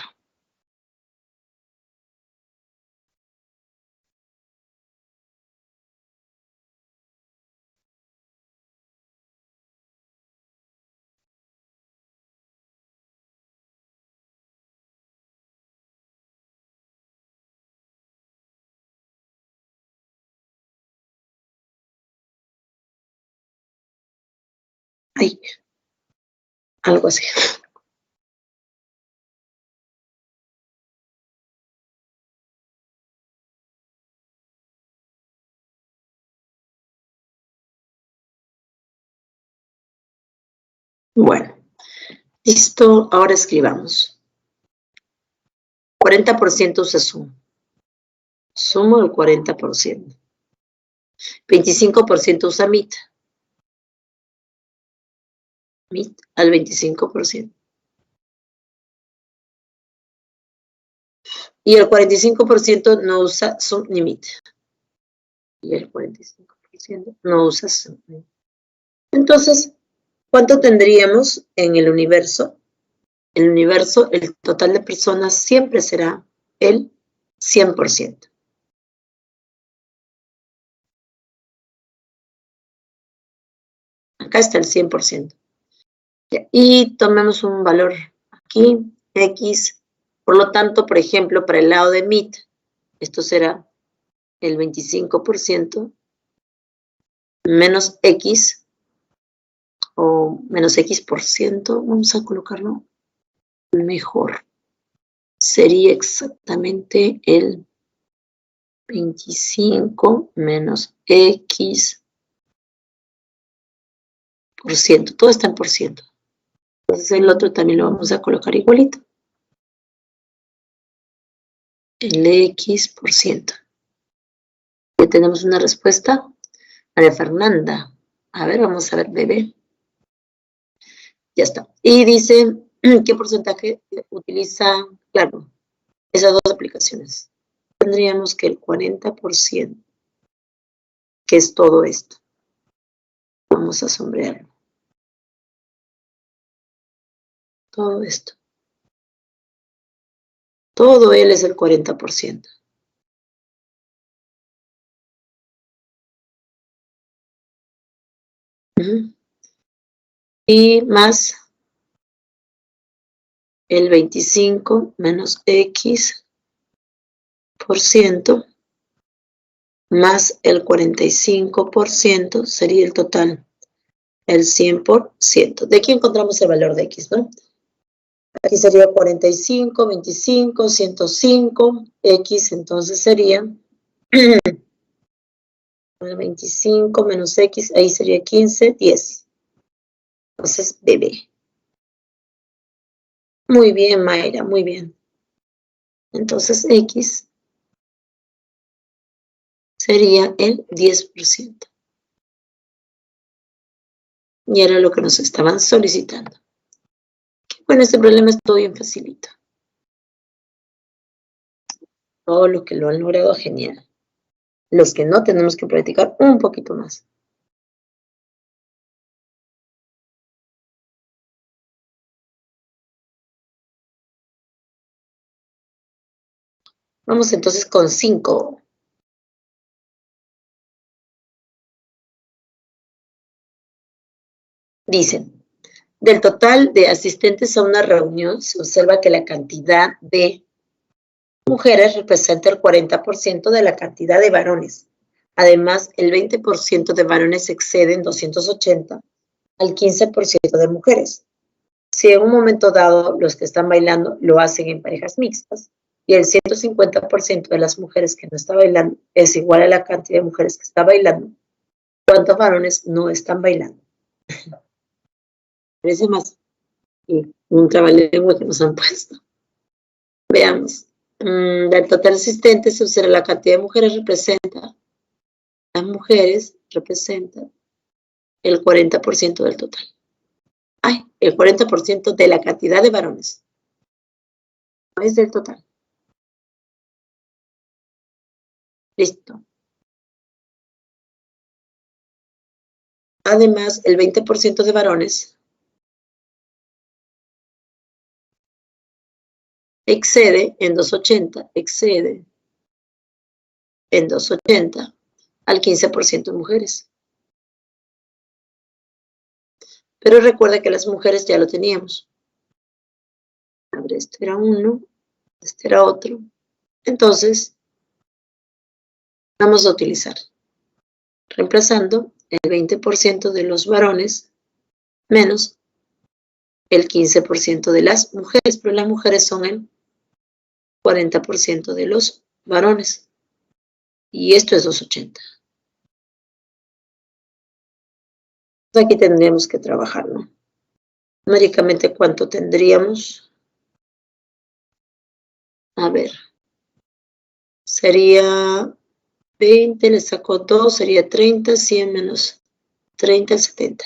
Ay. Algo así. Bueno, listo. Ahora escribamos. 40% usa sumo. Sumo del 40%. 25% usa MIT. MIT al 25%. Y el 45% no usa sum ni MIT. Y el 45% no usa sum. Entonces, ¿cuánto tendríamos en el universo? El universo, el total de personas siempre será el 100%. Acá está el 100%. Y tomemos un valor aquí, X. Por lo tanto, por ejemplo, para el lado de MIT, esto será el 25% menos X, o menos X%, vamos a colocarlo mejor. Sería exactamente el 25 menos X%. Todo está en por ciento. Entonces el otro también lo vamos a colocar igualito. El X%. Ya tenemos una respuesta. María Fernanda. A ver, vamos a ver, bebé. Ya está. Y dice, ¿qué porcentaje utiliza? Claro, esas dos aplicaciones. Tendríamos que el 40%, que es todo esto. Vamos a sombrearlo. Todo esto. Todo él es el 40%. Y más el 25 menos X% más el 45% sería el total, el 100%. De aquí encontramos el valor de X, ¿no? Aquí sería 45, 25, 105, X, entonces sería el 25 menos X, ahí sería 15, 10. Entonces, bebé. Muy bien, Mayra, muy bien. Entonces, X sería el 10%. Y era lo que nos estaban solicitando. Bueno, este problema es todo bien facilito. Todo lo que lo han logrado, genial. Los que no, tenemos que practicar un poquito más. Vamos entonces con 5. Dicen, del total de asistentes a una reunión, se observa que la cantidad de mujeres representa el 40% de la cantidad de varones. Además, el 20% de varones exceden 280 al 15% de mujeres. Si en un momento dado los que están bailando lo hacen en parejas mixtas y el 150% de las mujeres que no está bailando es igual a la cantidad de mujeres que está bailando, ¿cuántos varones no están bailando? Parece más un trabalengua que nos han puesto. Veamos. Del total asistente se observa la cantidad de mujeres representa, las mujeres representan el 40% del total. Ay, el 40% de la cantidad de varones. No es del total. Listo. Además, el 20% de varones excede en 280 al 15% de mujeres. Pero recuerda que las mujeres ya lo teníamos. A ver, este era uno, este era otro. Entonces, vamos a utilizar, reemplazando el 20% de los varones menos el 15% de las mujeres, pero las mujeres son el 40% de los varones. Y esto es 280. Aquí tendríamos que trabajar, ¿no? Numéricamente, ¿cuánto tendríamos? A ver. Sería 20, le saco 2, sería 30, 100 menos 30, el 70.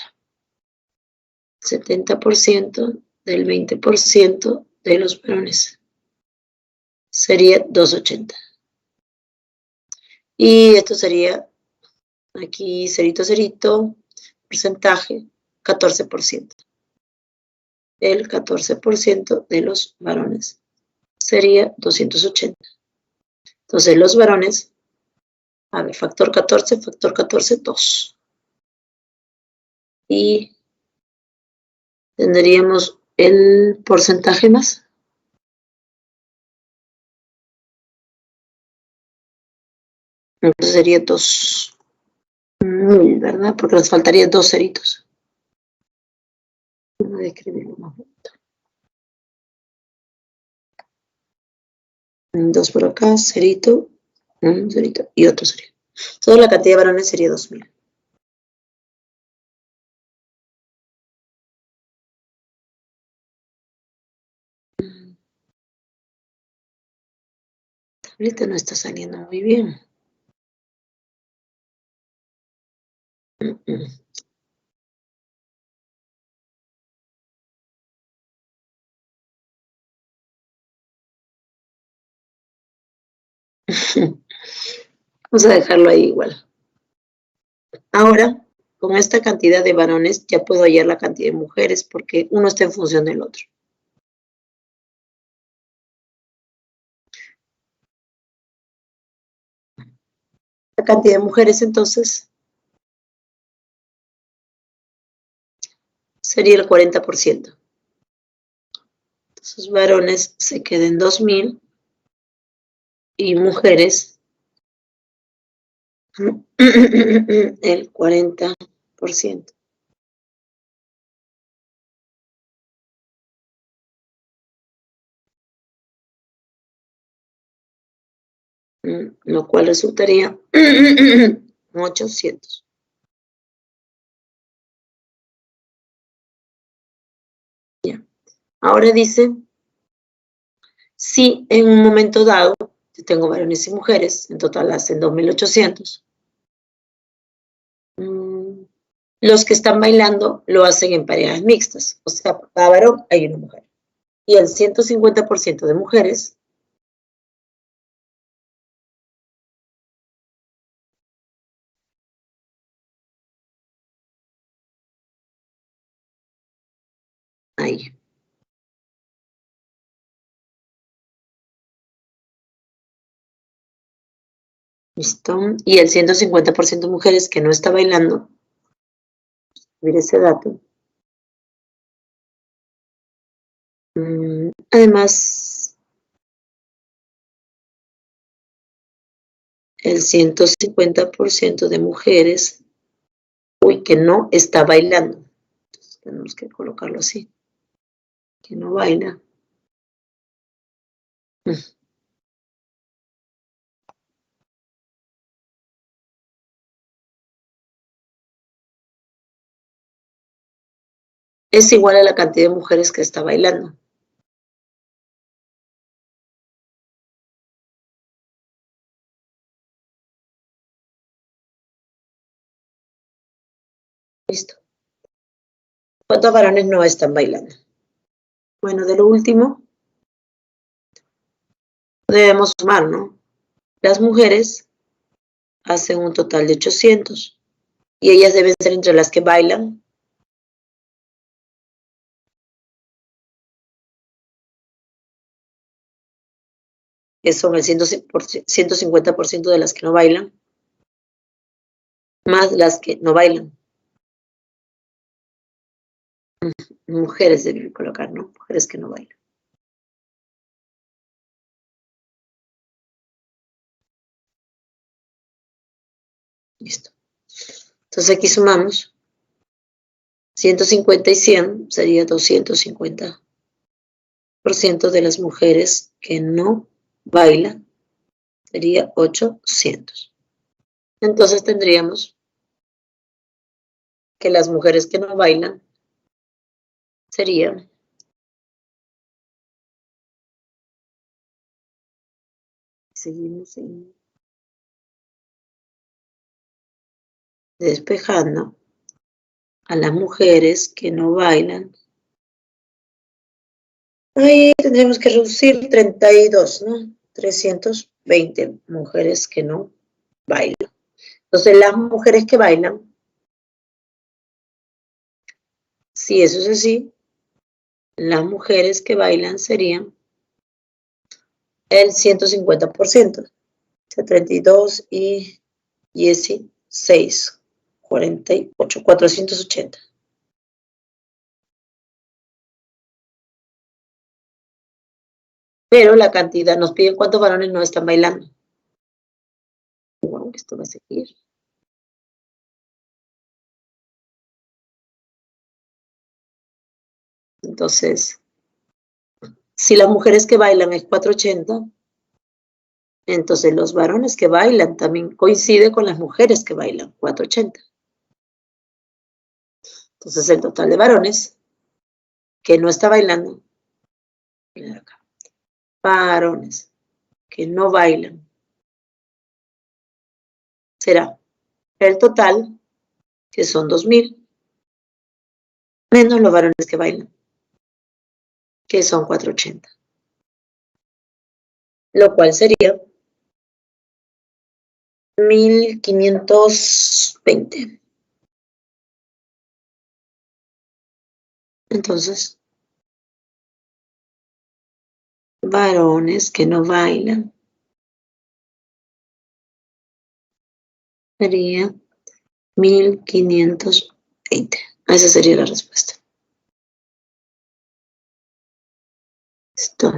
70% del 20% de los varones. Sería 280. Y esto sería, aquí, cerito, cerito, porcentaje, 14%. El 14% de los varones sería 280. Entonces, los varones, a ver, factor 14, 2. Y tendríamos el porcentaje más. Entonces sería 2000, ¿verdad? Porque nos faltaría 2 ceritos. Voy a escribirlo más bonito. 2 por acá, cerito, un cerito y otro cerito. Toda la cantidad de varones sería 2000. La tableta no está saliendo muy bien. Vamos a dejarlo ahí igual. Ahora, con esta cantidad de varones, ya puedo hallar la cantidad de mujeres porque uno está en función del otro. La cantidad de mujeres, entonces, sería el 40%. Entonces, varones se queden 2000 y mujeres el 40%. Lo cual resultaría 800. Ya. Ahora dice, si en un momento dado, yo tengo varones y mujeres, en total hacen 2800. Los que están bailando lo hacen en parejas mixtas, o sea, por cada varón hay una mujer. Y el 150% de mujeres ahí. ¿Listo? Y el 150% de mujeres que no está bailando, mire ese dato. Además, el 150% de mujeres, que no está bailando. Entonces, tenemos que colocarlo así. Que no baila. Es igual a la cantidad de mujeres que está bailando. Listo. ¿Cuántos varones no están bailando? Bueno, de lo último, debemos sumar, ¿no? Las mujeres hacen un total de 800 y ellas deben ser entre las que bailan. Que son el 150% de las que no bailan, más las que no bailan. Mujeres deben colocar, ¿no? Mujeres que no bailan. Listo. Entonces aquí sumamos 150 y 100 sería 250% de las mujeres que no bailan, sería 800. Entonces tendríamos que las mujeres que no bailan serían seguimos despejando a las mujeres que no bailan. Ahí tendremos que reducir 32, ¿no? 320 mujeres que no bailan. Entonces, las mujeres que bailan, si eso es así, las mujeres que bailan serían el 150%. O sea, 32 y 16, 48, 480. Pero la cantidad, nos piden cuántos varones no están bailando. Wow, esto va a seguir. Entonces, si las mujeres que bailan es 480, entonces los varones que bailan también coincide con las mujeres que bailan, 480. Entonces el total de varones que no está bailando, miren acá, varones que no bailan, será el total, que son 2000, menos los varones que bailan, que son 480. Lo cual sería 1520. Entonces, varones que no bailan sería 1520. Esa sería la respuesta. Listo.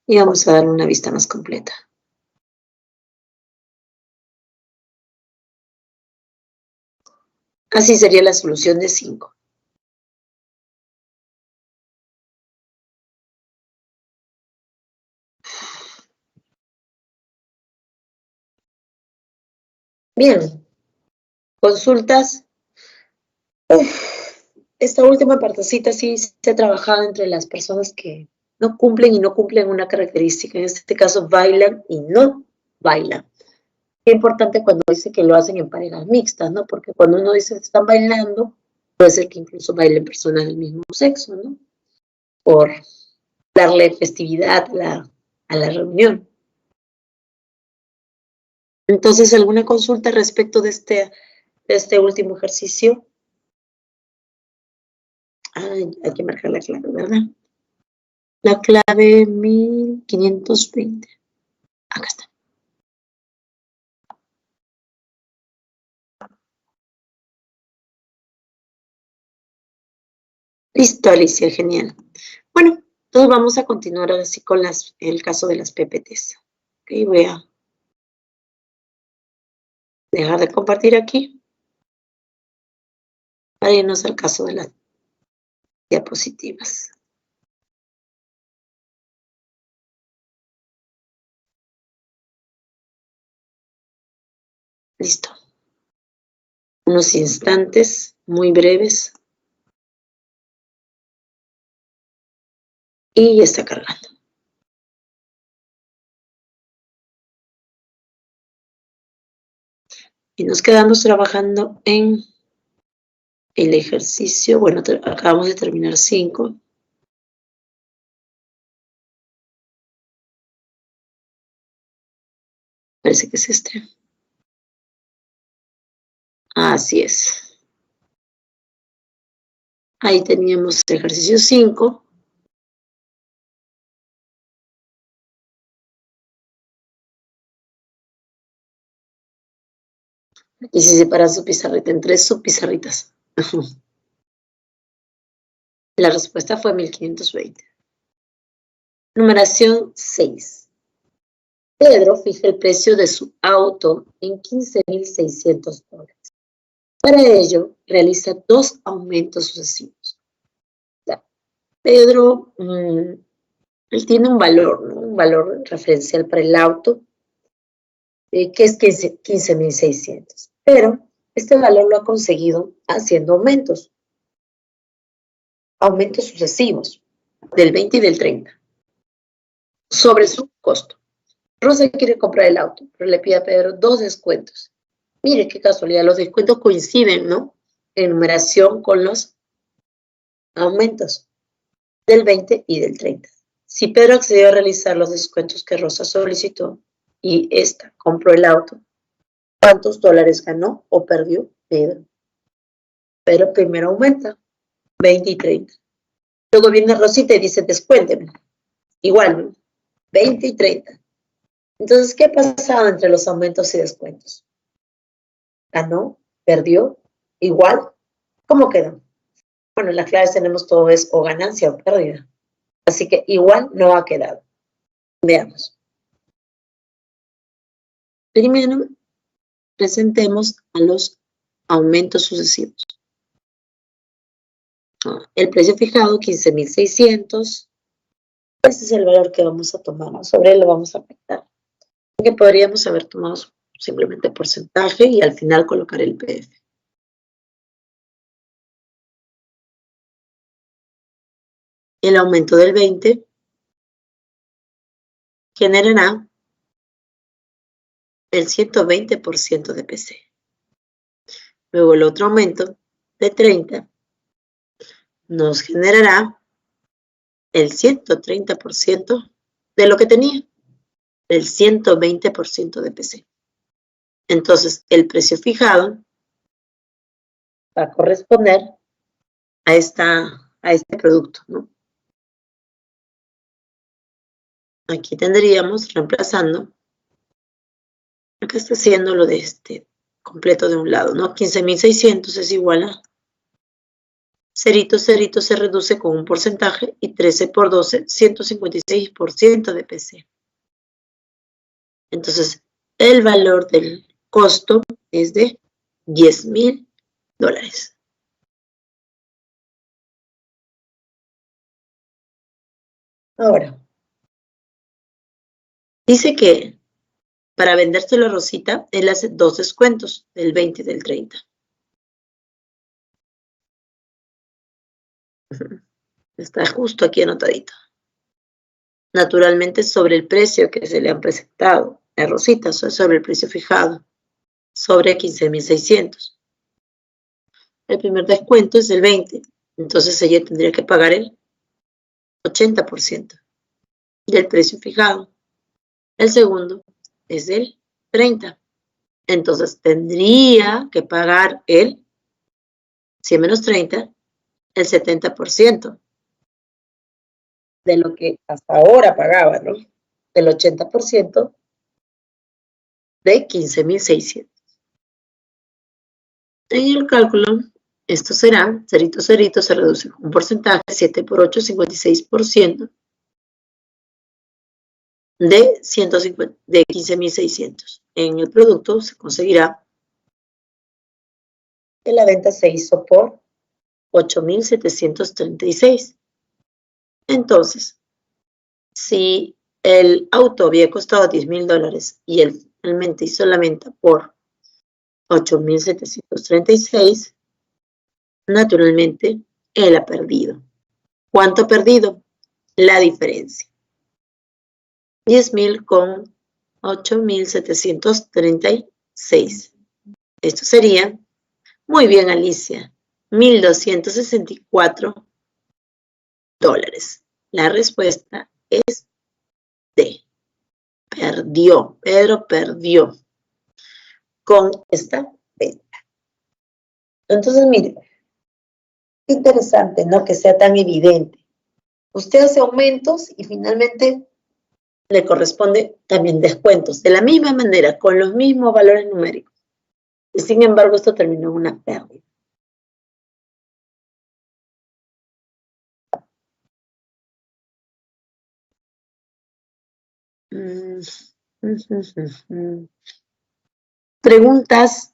Y vamos a darle una vista más completa. Así sería la solución de 5. Bien, consultas. Esta última partecita sí se ha trabajado entre las personas que no cumplen y no cumplen una característica. En este caso, bailan y no bailan. Es importante cuando dice que lo hacen en parejas mixtas, ¿no? Porque cuando uno dice que están bailando, puede ser que incluso bailen personas del mismo sexo, ¿no? Por darle festividad a la reunión. Entonces, ¿alguna consulta respecto de este último ejercicio? Ay, hay que marcar la clave, ¿verdad? La clave 1520. Acá está. Listo, Alicia, genial. Bueno, entonces vamos a continuar ahora sí con el caso de las PPTs. Ok, voy a dejar de compartir aquí para irnos al caso de las diapositivas. Listo. Unos instantes muy breves. Y ya está cargando. Y nos quedamos trabajando en el ejercicio. Bueno, acabamos de terminar 5. Parece que es este. Así es. Ahí teníamos el ejercicio 5. Y si separa su pizarrita en 3 subpizarritas. La respuesta fue 1520. Numeración 6. Pedro fija el precio de su auto en $15,600. Para ello, realiza 2 aumentos sucesivos. Pedro, él tiene un valor, ¿no? Un valor referencial para el auto, que es 15,600. Pero este valor lo ha conseguido haciendo aumentos sucesivos, del 20 y del 30, sobre su costo. Rosa quiere comprar el auto, pero le pide a Pedro 2 descuentos. Mire qué casualidad, los descuentos coinciden, ¿no? En numeración con los aumentos del 20 y del 30. Si Pedro accedió a realizar los descuentos que Rosa solicitó y ésta compró el auto, ¿cuántos dólares ganó o perdió Pedro? Pero primero aumenta, 20 y 30. Luego viene Rosita y dice, descuénteme. Igual, ¿no? 20 y 30. Entonces, ¿qué ha pasado entre los aumentos y descuentos? ¿Ganó? ¿Perdió? ¿Igual? ¿Cómo quedó? Bueno, en las claves tenemos todo es o ganancia o pérdida. Así que igual no ha quedado. Veamos. Primero, presentemos a los aumentos sucesivos. El precio fijado, 15,600. Este es el valor que vamos a tomar. Sobre él lo vamos a afectar. Que podríamos haber tomado simplemente porcentaje y al final colocar el PF. El aumento del 20 generará el 120% de PC. Luego el otro aumento de 30 nos generará el 130% de lo que tenía, el 120% de PC. Entonces, el precio fijado va a corresponder a este producto, ¿no? Aquí tendríamos, reemplazando, acá está haciendo lo de este completo de un lado, ¿no? 15,600 es igual a cerito, cerito se reduce con un porcentaje y 13 por 12, 156% de PC. Entonces, el valor del costo es de $10,000. Ahora, dice que para vendérselo a Rosita, él hace 2 descuentos, del 20 y del 30. Está justo aquí anotadito. Naturalmente sobre el precio que se le han presentado a Rosita, sobre el precio fijado, sobre 15,600. El primer descuento es del 20, entonces ella tendría que pagar el 80% del precio fijado. El segundo es del 30, entonces tendría que pagar el 100 menos 30, el 70% de lo que hasta ahora pagaba, ¿no? El 80% de 15,600. En el cálculo, esto será, cerito, cerito, se reduce con un porcentaje, 7 por 8, 56% de 15,600. En el producto se conseguirá que la venta se hizo por 8,736. Entonces, si el auto había costado $10,000 y él realmente hizo la venta por 8,736, naturalmente, él ha perdido. ¿Cuánto ha perdido? La diferencia. 10,000 con 8,736. Esto sería, muy bien Alicia, $1,264. La respuesta es D. Perdió, Pedro perdió con esta venta. Entonces, mire, qué interesante, ¿no? Que sea tan evidente. Usted hace aumentos y finalmente le corresponde también descuentos. De la misma manera, con los mismos valores numéricos. Sin embargo, esto terminó en una pérdida. Preguntas.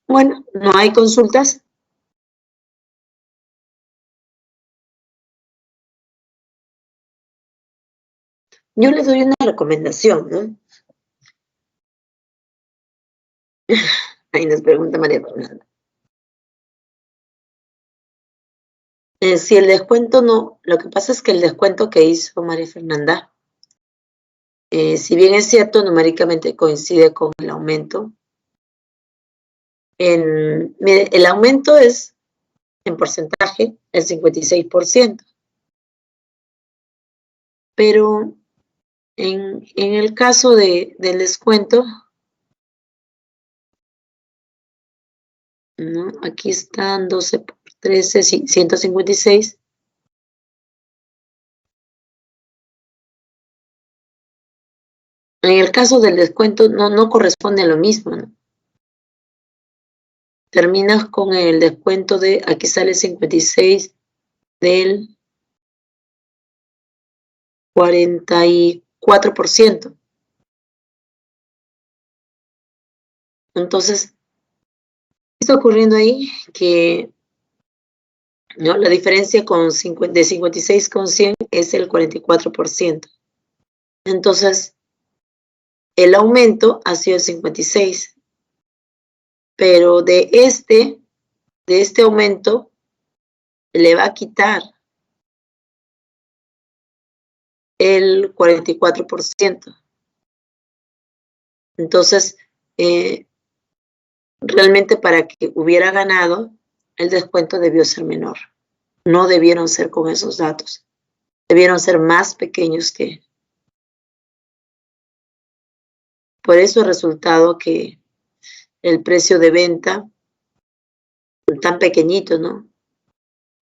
Bueno, no hay consultas. Yo les doy una recomendación, ¿no? Ahí nos pregunta María Fernanda. Si el descuento no, lo que pasa es que el descuento que hizo María Fernanda, si bien es cierto, numéricamente coincide con el aumento, mire, el aumento es en porcentaje el 56%, pero en el caso del descuento, ¿no? Aquí están 12 por 13, 156. En el caso del descuento no corresponde a lo mismo, ¿no? Terminas con el descuento de, aquí sale 56 del 44%. Entonces, ¿qué está ocurriendo ahí? Que ¿no? La diferencia de 56 con 100 es el 44%. Entonces, el aumento ha sido el 56. Pero de este aumento le va a quitar el 44%. Entonces, realmente para que hubiera ganado, el descuento debió ser menor. No debieron ser con esos datos. Debieron ser más pequeños que. Por eso el resultado que el precio de venta tan pequeñito, ¿no?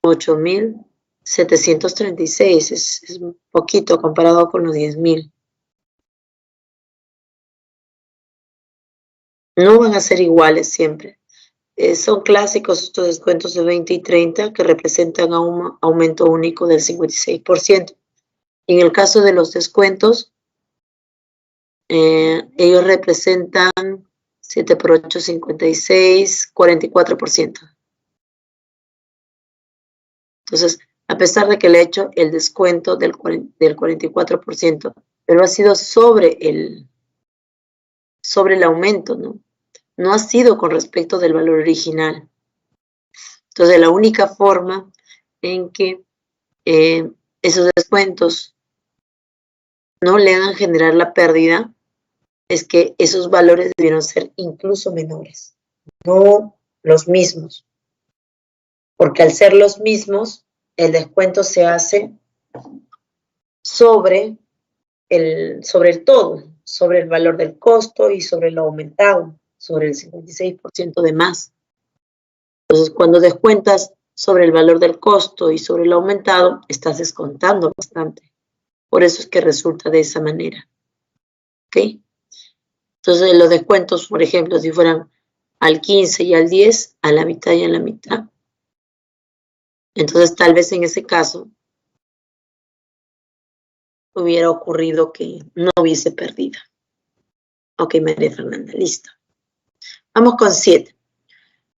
8.736, es poquito comparado con los 10.000. No van a ser iguales siempre. Son clásicos estos descuentos de 20 y 30 que representan a un aumento único del 56%. En el caso de los descuentos, ellos representan 7 por 8, 56, 44%. Entonces, a pesar de que le he hecho el descuento del 44%, pero ha sido sobre el aumento, ¿no? No ha sido con respecto del valor original. Entonces, la única forma en que esos descuentos no le hagan generar la pérdida es que esos valores debieron ser incluso menores, no los mismos. Porque al ser los mismos, el descuento se hace sobre el todo, sobre el valor del costo y sobre lo aumentado, sobre el 56% de más. Entonces, cuando descuentas sobre el valor del costo y sobre lo aumentado, estás descontando bastante. Por eso es que resulta de esa manera. ¿Ok? Entonces, los descuentos, por ejemplo, si fueran al 15 y al 10, a la mitad y a la mitad. Entonces, tal vez en ese caso hubiera ocurrido que no hubiese perdido. Ok, María Fernanda, listo. Vamos con 7.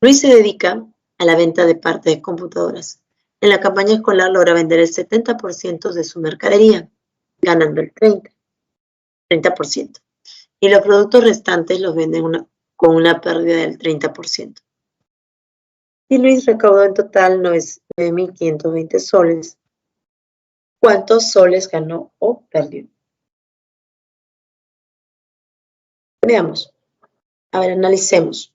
Luis se dedica a la venta de partes de computadoras. En la campaña escolar logra vender el 70% de su mercadería, ganando el 30%. Y los productos restantes los venden con una pérdida del 30%. Y Luis recaudó en total 9.520 soles. ¿Cuántos soles ganó o perdió? Veamos. A ver, analicemos.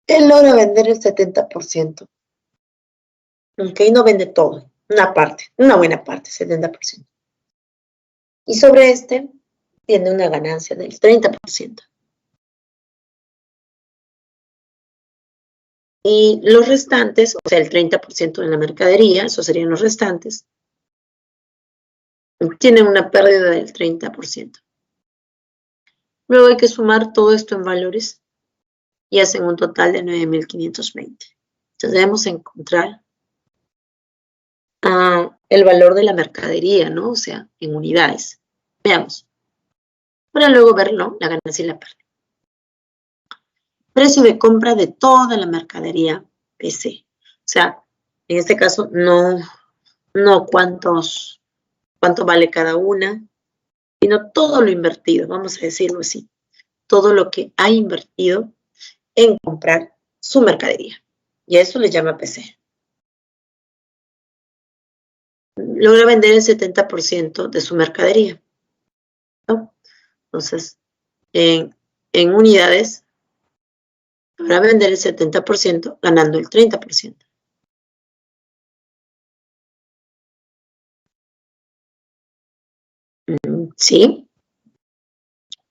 Él logra vender el 70%. Ok, no vende todo, una parte, una buena parte, 70%. Y sobre este, tiene una ganancia del 30%. Y los restantes, o sea, el 30% de la mercadería, esos serían los restantes, tienen una pérdida del 30%. Luego hay que sumar todo esto en valores y hacen un total de 9.520. Entonces debemos encontrar el valor de la mercadería, ¿no? O sea, en unidades. Veamos. Para luego verlo, la ganancia y la pérdida. Precio de compra de toda la mercadería PC. O sea, en este caso, no cuánto vale cada una, sino todo lo invertido, vamos a decirlo así. Todo lo que ha invertido en comprar su mercadería. Y a eso le llama PC. Logra vender el 70% de su mercadería, ¿no? Entonces, en unidades, logra vender el 70% ganando el 30%. ¿Sí?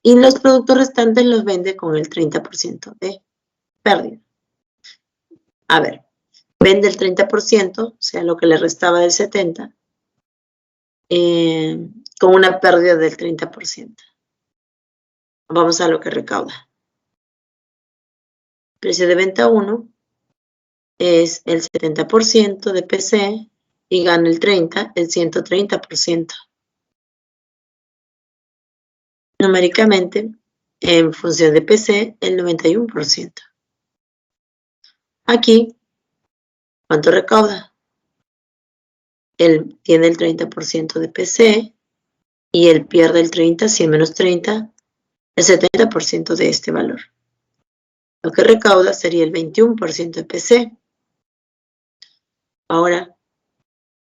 Y los productos restantes los vende con el 30% de pérdida. A ver, vende el 30%, o sea, lo que le restaba del 70%, con una pérdida del 30%. Vamos a lo que recauda. Precio de venta 1 es el 70% de PC y gana el 30%, el 130%. Numéricamente, en función de PC, el 91%. Aquí, ¿cuánto recauda? Él tiene el 30% de PC y él pierde el 30, 100 menos 30, el 70% de este valor. Lo que recauda sería el 21% de PC. Ahora,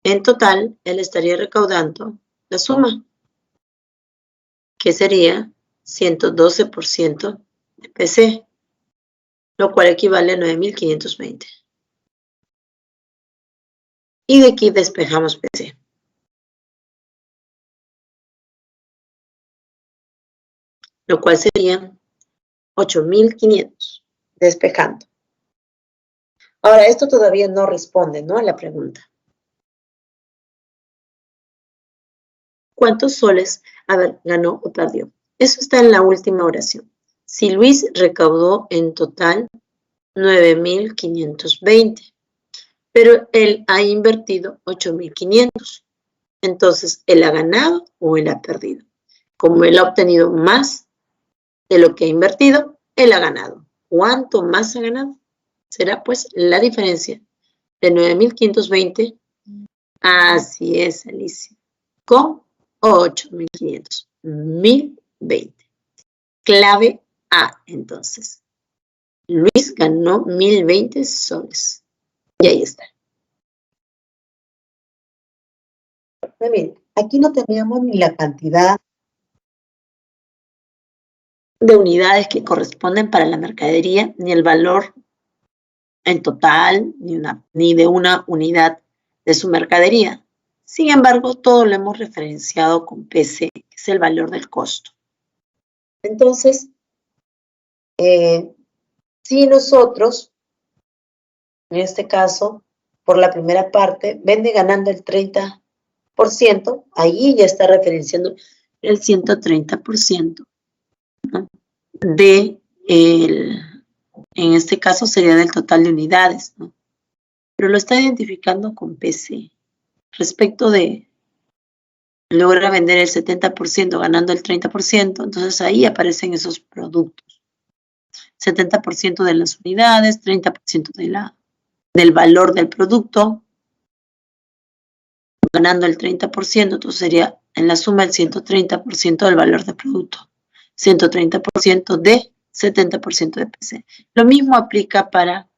en total, él estaría recaudando la suma, que sería 112% de PC, lo cual equivale a 9.520. Y de aquí despejamos PC. Lo cual sería 8.500, despejando. Ahora, esto todavía no responde, ¿no?, a la pregunta. ¿Cuántos soles, ganó o perdió? Eso está en la última oración. Si Luis recaudó en total 9.520, pero él ha invertido 8.500. Entonces, ¿él ha ganado o él ha perdido? Como él ha obtenido más de lo que ha invertido, él ha ganado. ¿Cuánto más ha ganado? Será pues la diferencia de 9.520, así es, Alicia, con 8.500, 1.020. Clave A, entonces. Luis ganó 1.020 soles. Y ahí está. Miren, aquí no teníamos ni la cantidad de unidades que corresponden para la mercadería, ni el valor en total, ni de una unidad de su mercadería. Sin embargo, todo lo hemos referenciado con PC, que es el valor del costo. Entonces, si nosotros, en este caso, por la primera parte, vende ganando el 30%, ahí ya está referenciando el 130%, ¿no?, en este caso sería del total de unidades, ¿no? Pero lo está identificando con PC. Respecto de logra vender el 70% ganando el 30%, entonces ahí aparecen esos productos. 70% de las unidades, 30% del valor del producto, ganando el 30%, entonces sería en la suma el 130% del valor del producto. 130% de 70% de PC. Lo mismo aplica para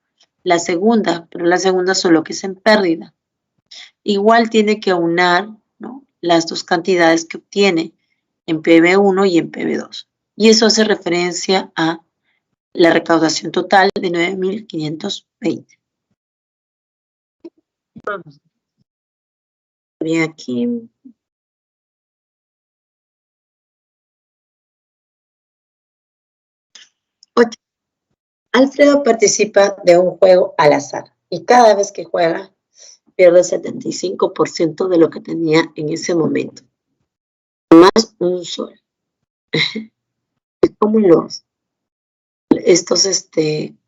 la segunda, pero la segunda solo que es en pérdida. Igual tiene que aunar, ¿no?, las dos cantidades que obtiene en PB1 y en PB2. Y eso hace referencia a la recaudación total de 9.520. Vamos. Bien aquí. Ocho. Alfredo participa de un juego al azar y cada vez que juega pierde el 75% de lo que tenía en ese momento, más un sol. Es como estos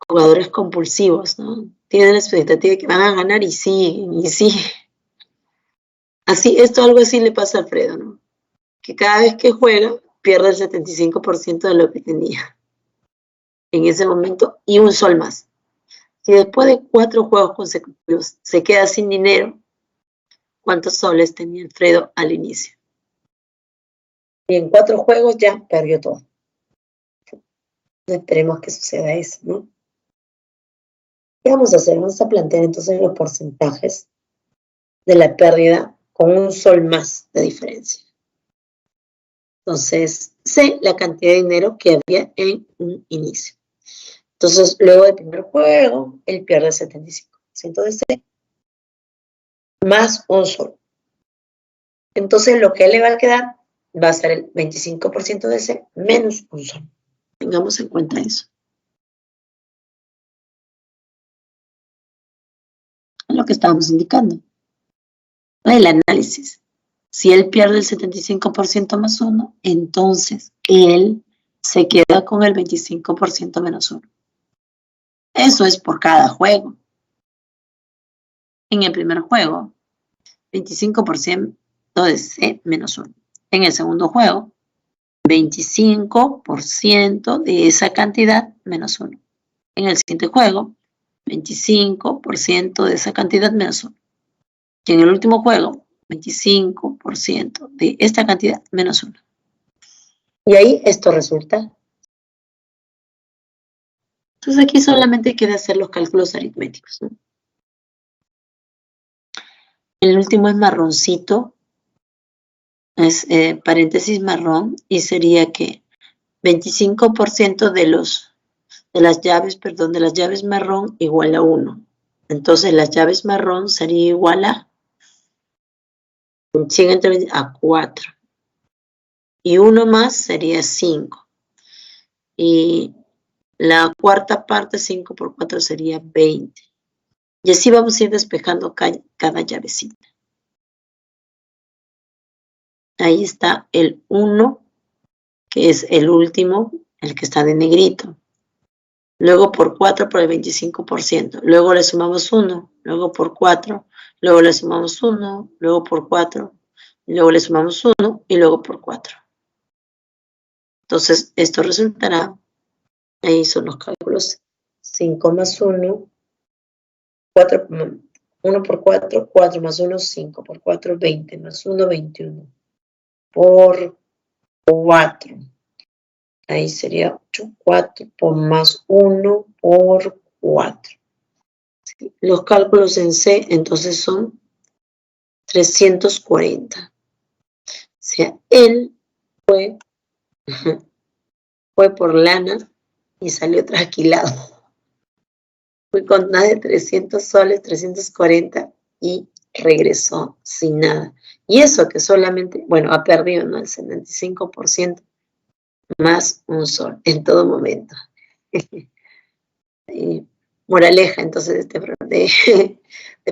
jugadores compulsivos, ¿no? Tienen la expectativa de que van a ganar y siguen, y siguen. Así, algo así le pasa a Alfredo, ¿no? Que cada vez que juega pierde el 75% de lo que tenía en ese momento y un sol más. Si después de 4 juegos consecutivos se queda sin dinero, ¿cuántos soles tenía Alfredo al inicio? Y en 4 juegos ya perdió todo. No esperemos que suceda eso, ¿no? ¿Qué vamos a hacer? Vamos a plantear entonces los porcentajes de la pérdida con un sol más de diferencia. Entonces, sé la cantidad de dinero que había en un inicio. Entonces, luego del primer juego, él pierde el 75% de C más un sol. Entonces, lo que le va a quedar va a ser el 25% de C menos un sol. Tengamos en cuenta eso. Es lo que estábamos indicando. El análisis. Si él pierde el 75% más 1, entonces él se queda con el 25% menos 1. Eso es por cada juego. En el primer juego, 25% de C menos 1. En el segundo juego, 25% de esa cantidad menos 1. En el siguiente juego, 25% de esa cantidad menos 1. Y en el último juego, 25% de esta cantidad menos 1. Y ahí esto resulta. Entonces aquí solamente queda hacer los cálculos aritméticos, ¿no? El último es marroncito, es paréntesis marrón, y sería que 25% de las llaves marrón igual a 1. Entonces las llaves marrón sería igual a 100 entre 20, a 4. Y 1 más sería 5. Y la cuarta parte, 5 por 4, sería 20. Y así vamos a ir despejando cada llavecita. Ahí está el 1, que es el último, el que está de negrito. Luego por 4 por el 25%. Luego le sumamos 1, luego por 4, luego le sumamos 1, luego por 4, luego le sumamos 1 y luego por 4. Entonces, esto resultará, ahí son los cálculos, 5 más 1, 4, 1 por 4, 4 más 1, 5 por 4, 20 más 1, 21 por 4. Ahí sería 8, 4 por más 1 por 4. ¿Sí? Los cálculos en C entonces son 340. O sea, él fue por lana y salió trasquilado. Fue con nada de 300 soles, 340 y regresó sin nada. Y eso que solamente, bueno, ha perdido, ¿no? El 75% más un sol en todo momento. Moraleja, entonces, de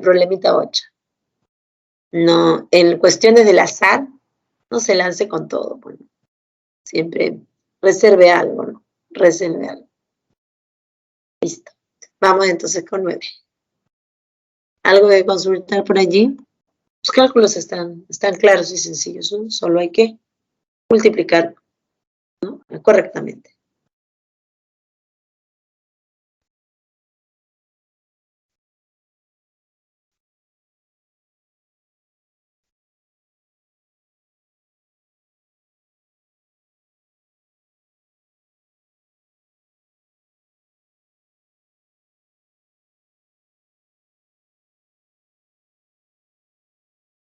problemita 8. No, en cuestiones del azar, no se lance con todo. Bueno, siempre reserve algo, ¿no? Reserve algo. Listo. Vamos entonces con 9. ¿Algo de consultar por allí? Los cálculos están claros y sencillos, ¿no? Solo hay que multiplicar, ¿no? Correctamente.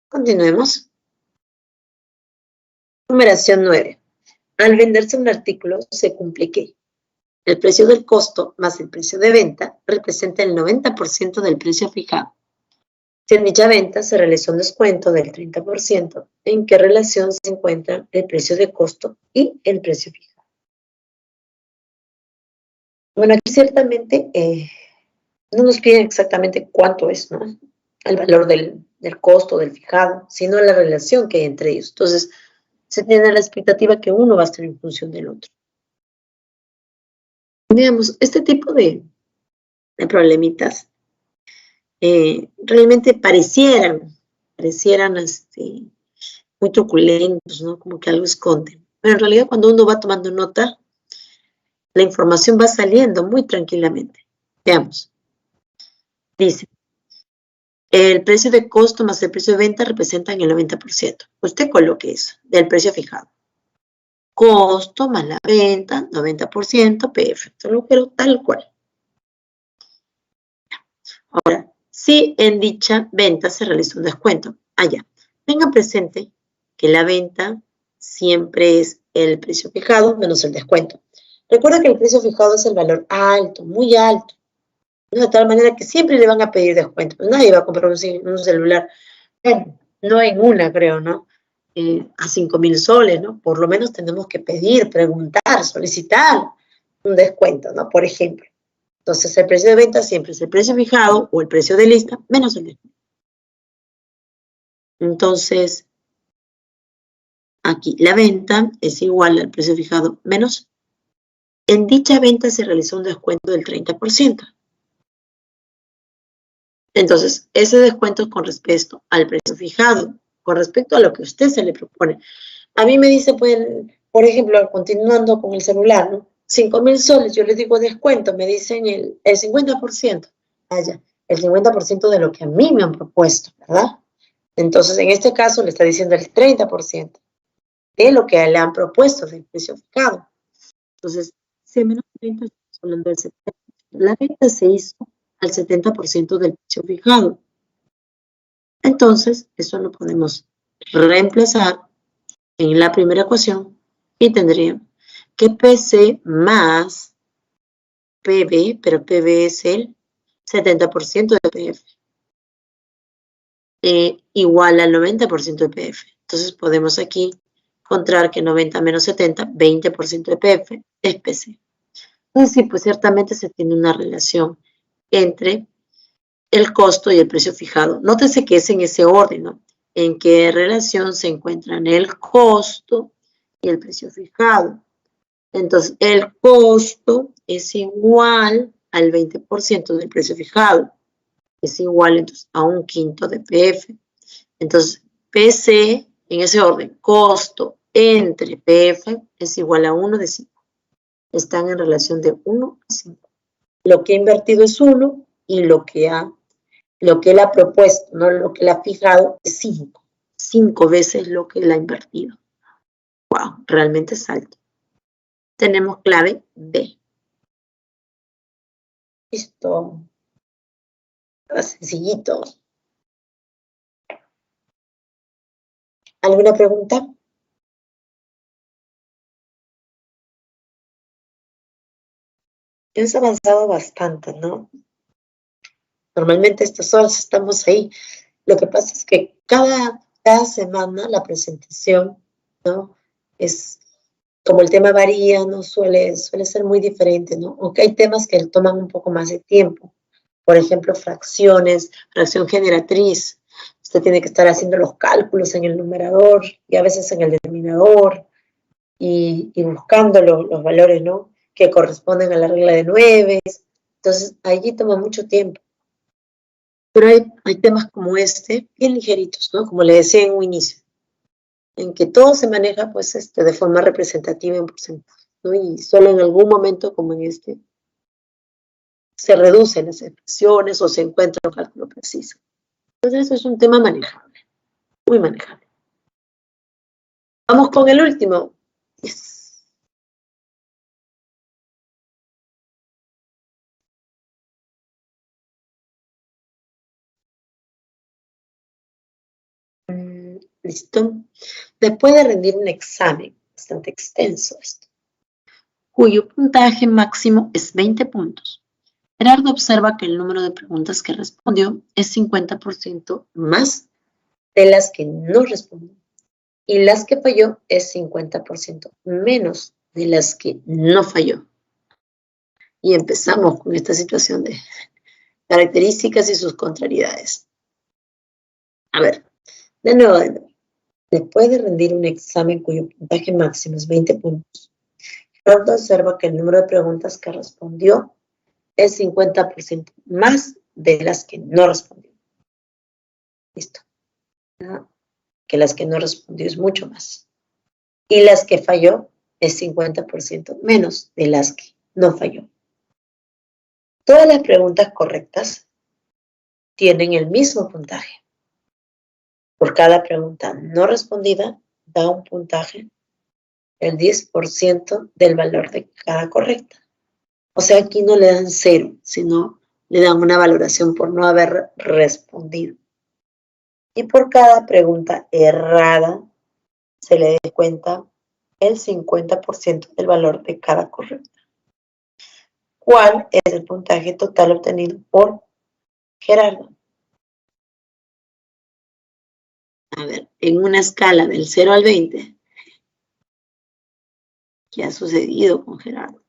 Continuemos. Numeración 9. al venderse un artículo se cumple que el precio del costo más el precio de venta representa el 90% del precio fijado. Si en dicha venta se realizó un descuento del 30%, ¿en qué relación se encuentran el precio de costo y el precio fijado? Bueno, aquí ciertamente no nos piden exactamente cuánto es, ¿no? El valor del costo, del fijado, sino la relación que hay entre ellos. Entonces, se tiene la expectativa que uno va a estar en función del otro. Digamos, este tipo de problemitas realmente parecieran muy truculentos, ¿no? Como que algo esconden. Pero en realidad cuando uno va tomando nota, la información va saliendo muy tranquilamente. Veamos. Dice, el precio de costo más el precio de venta representan el 90%. Usted coloque eso, del precio fijado. Costo más la venta, 90%, perfecto, lo quiero tal cual. Ahora, si en dicha venta se realizó un descuento, allá, tenga presente que la venta siempre es el precio fijado menos el descuento. Recuerda que el precio fijado es el valor alto, muy alto, de tal manera que siempre le van a pedir descuento. Pues nadie va a comprar un celular, bueno, no en una, creo, ¿no? A 5.000 soles, ¿no? Por lo menos tenemos que pedir, preguntar, solicitar un descuento, ¿no? Por ejemplo. Entonces, el precio de venta siempre es el precio fijado o el precio de lista menos el descuento. Entonces, aquí la venta es igual al precio fijado menos. En dicha venta se realizó un descuento del 30%. Entonces, ese descuento es con respecto al precio fijado, con respecto a lo que a usted se le propone. A mí me dice, pues, por ejemplo, continuando con el celular, ¿no? 5.000 soles, yo les digo descuento, me dicen el 50%. Vaya, el 50% de lo que a mí me han propuesto, ¿verdad? Entonces, en este caso, le está diciendo el 30% de lo que le han propuesto del precio fijado. Entonces, si menos 30, estamos hablando del 70%. La venta se hizo al 70% del precio fijado. Entonces, eso lo podemos reemplazar en la primera ecuación y tendríamos que PC más PB, pero PB es el 70% de PF, igual al 90% de PF. Entonces podemos aquí encontrar que 90 menos 70, 20% de PF es PC. Entonces sí, pues ciertamente se tiene una relación entre el costo y el precio fijado. Nótese que es en ese orden, ¿no? En qué relación se encuentran el costo y el precio fijado. Entonces, el costo es igual al 20% del precio fijado. Es igual entonces a un quinto de PF. Entonces, PC, en ese orden, costo entre PF es igual a 1 de 5. Están en relación de 1 a 5. Lo que ha invertido es 1 y lo que él ha propuesto, no lo que él ha fijado, es 5. 5 veces lo que él ha invertido. Wow, realmente es alto. Tenemos clave B. Listo. Sencillito. ¿Alguna pregunta? Hemos avanzado bastante, ¿no? Normalmente a estas horas estamos ahí. Lo que pasa es que cada semana la presentación, ¿no? Es como el tema varía, ¿no? Suele ser muy diferente, ¿no? Aunque hay temas que toman un poco más de tiempo. Por ejemplo, fracciones, fracción generatriz. Usted tiene que estar haciendo los cálculos en el numerador y a veces en el denominador y buscando los valores, ¿no? Que corresponden a la regla de 9. Entonces, allí toma mucho tiempo. Pero hay temas como este, bien ligeritos, ¿no? Como le decía en un inicio, en que todo se maneja, pues, de forma representativa en porcentaje, ¿no? Y solo en algún momento, como en este, se reducen las expresiones o se encuentra un cálculo preciso. Entonces, eso es un tema manejable, muy manejable. Vamos con el último. Yes. Listo. Después de rendir un examen Bastante extenso esto. Cuyo puntaje máximo es 20 puntos. Gerardo observa que el número de preguntas que respondió es 50% más de las que no respondió. Y las que falló es 50% menos de las que no falló. Y empezamos con esta situación de características y sus contrariedades. A ver, de nuevo. Después de rendir un examen cuyo puntaje máximo es 20 puntos, Gerardo observa que el número de preguntas que respondió es 50% más de las que no respondió. Listo. Que las que no respondió es mucho más. Y las que falló es 50% menos de las que no falló. Todas las preguntas correctas tienen el mismo puntaje. Por cada pregunta no respondida da un puntaje el 10% del valor de cada correcta. O sea, aquí no le dan 0, sino le dan una valoración por no haber respondido. Y por cada pregunta errada se le descuenta el 50% del valor de cada correcta. ¿Cuál es el puntaje total obtenido por Gerardo? A ver, en una escala del 0 al 20, ¿qué ha sucedido con Gerardo?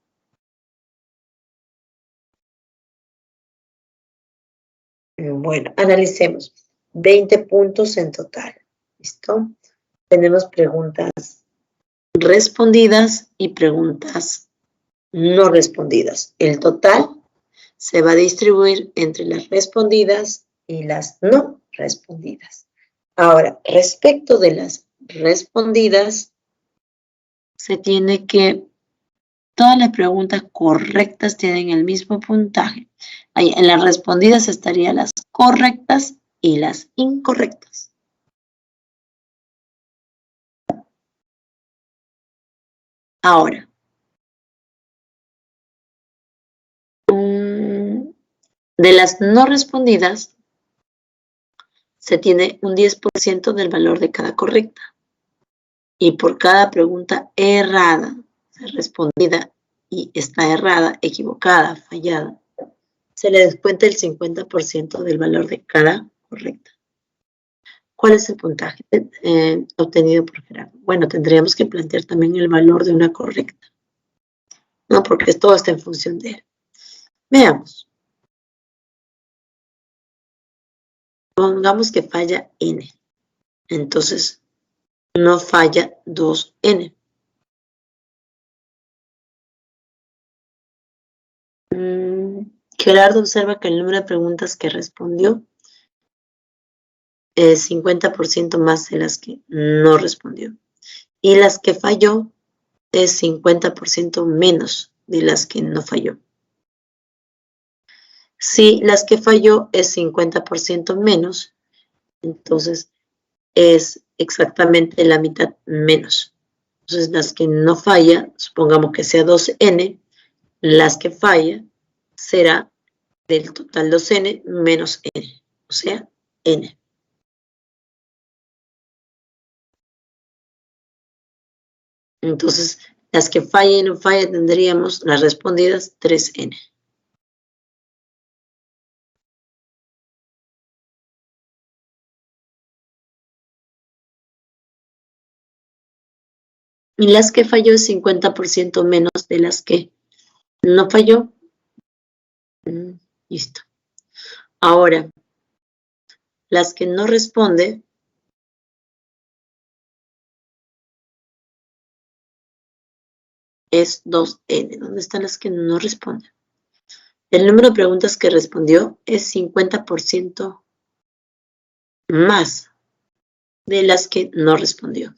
Bueno, analicemos. 20 puntos en total. ¿Listo? Tenemos preguntas respondidas y preguntas no respondidas. El total se va a distribuir entre las respondidas y las no respondidas. Ahora, respecto de las respondidas, se tiene que todas las preguntas correctas tienen el mismo puntaje. Ahí, en las respondidas estarían las correctas y las incorrectas. Ahora, de las no respondidas, se tiene un 10% del valor de cada correcta. Y por cada pregunta errada, respondida y está errada, equivocada, fallada, se le descuenta el 50% del valor de cada correcta. ¿Cuál es el puntaje obtenido por Gerardo? Bueno, tendríamos que plantear también el valor de una correcta, ¿no? Porque todo está en función de él. Veamos. Pongamos que falla n. Entonces, no falla 2n. Gerardo observa que el número de preguntas que respondió es 50% más de las que no respondió. Y las que falló es 50% menos de las que no falló. Si las que falló es 50% menos, entonces es exactamente la mitad menos. Entonces las que no falla, supongamos que sea 2n, las que falla será del total 2n menos n, o sea, n. Entonces, las que falla y no falla tendríamos las respondidas 3n. Y las que falló es 50% menos de las que no falló. Listo. Ahora, las que no responde es 2n. ¿Dónde están las que no responden? El número de preguntas que respondió es 50% más de las que no respondió.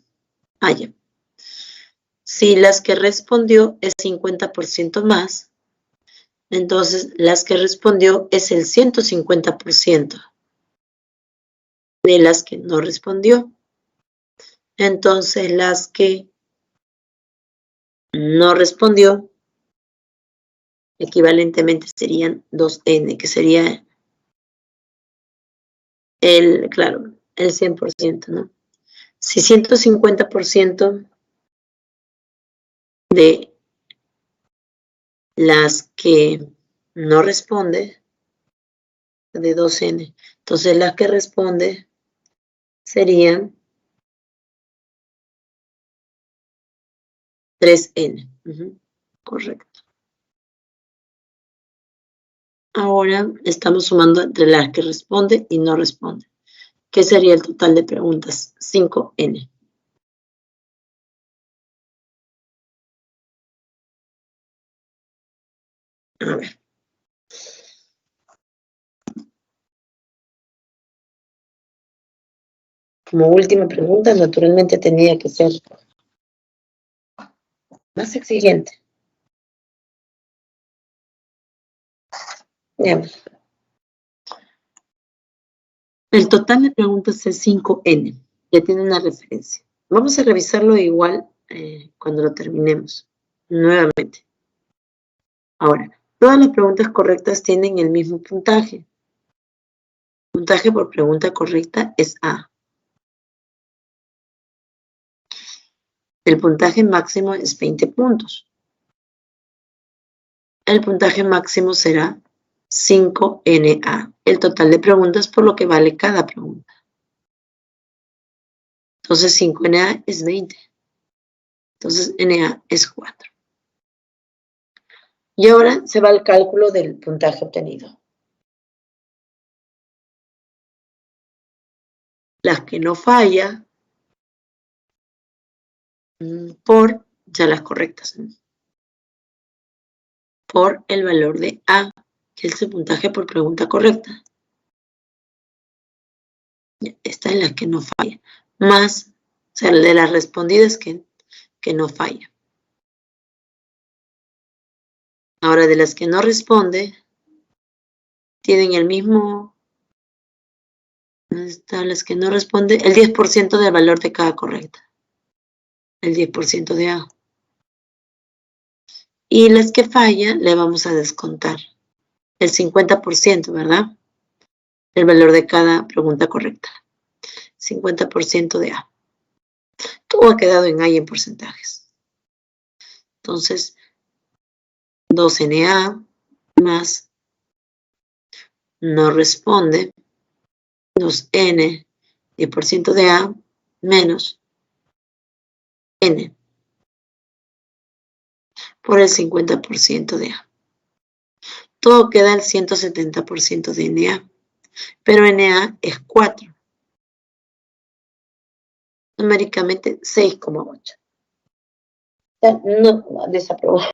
Ya. Si las que respondió es 50% más, entonces las que respondió es el 150% de las que no respondió. Entonces las que no respondió equivalentemente serían 2n, que sería el 100%, ¿no? Si 150% de las que no responde, de 2n. Entonces, las que responde serían 3n. Correcto. Ahora estamos sumando entre las que responde y no responde. ¿Qué sería el total de preguntas? 5n. A ver. Como última pregunta, naturalmente tenía que ser más exigente. Veamos. El total de preguntas es 5n. Ya tiene una referencia. Vamos a revisarlo igual cuando lo terminemos. Nuevamente. Ahora, todas las preguntas correctas tienen el mismo puntaje. El puntaje por pregunta correcta es A. El puntaje máximo es 20 puntos. El puntaje máximo será 5NA. El total de preguntas por lo que vale cada pregunta. Entonces 5NA es 20. Entonces NA es 4. Y ahora se va al cálculo del puntaje obtenido. Las que no falla por ya las correctas. Por el valor de A, que es el puntaje por pregunta correcta. Esta es la que no falla. Más, o sea, de las respondidas que no falla. Ahora, de las que no responde, tienen el mismo, ¿dónde están las que no responde? El 10% del valor de cada correcta. El 10% de A. Y las que falla, le vamos a descontar el 50%, ¿verdad? El valor de cada pregunta correcta. 50% de A. Todo ha quedado en A y en porcentajes. Entonces, 2NA más no responde, 2N, 10% de A, menos N, por el 50% de A. Todo queda el 170% de NA, pero NA es 4. Numéricamente 6,8. No, desaprobado.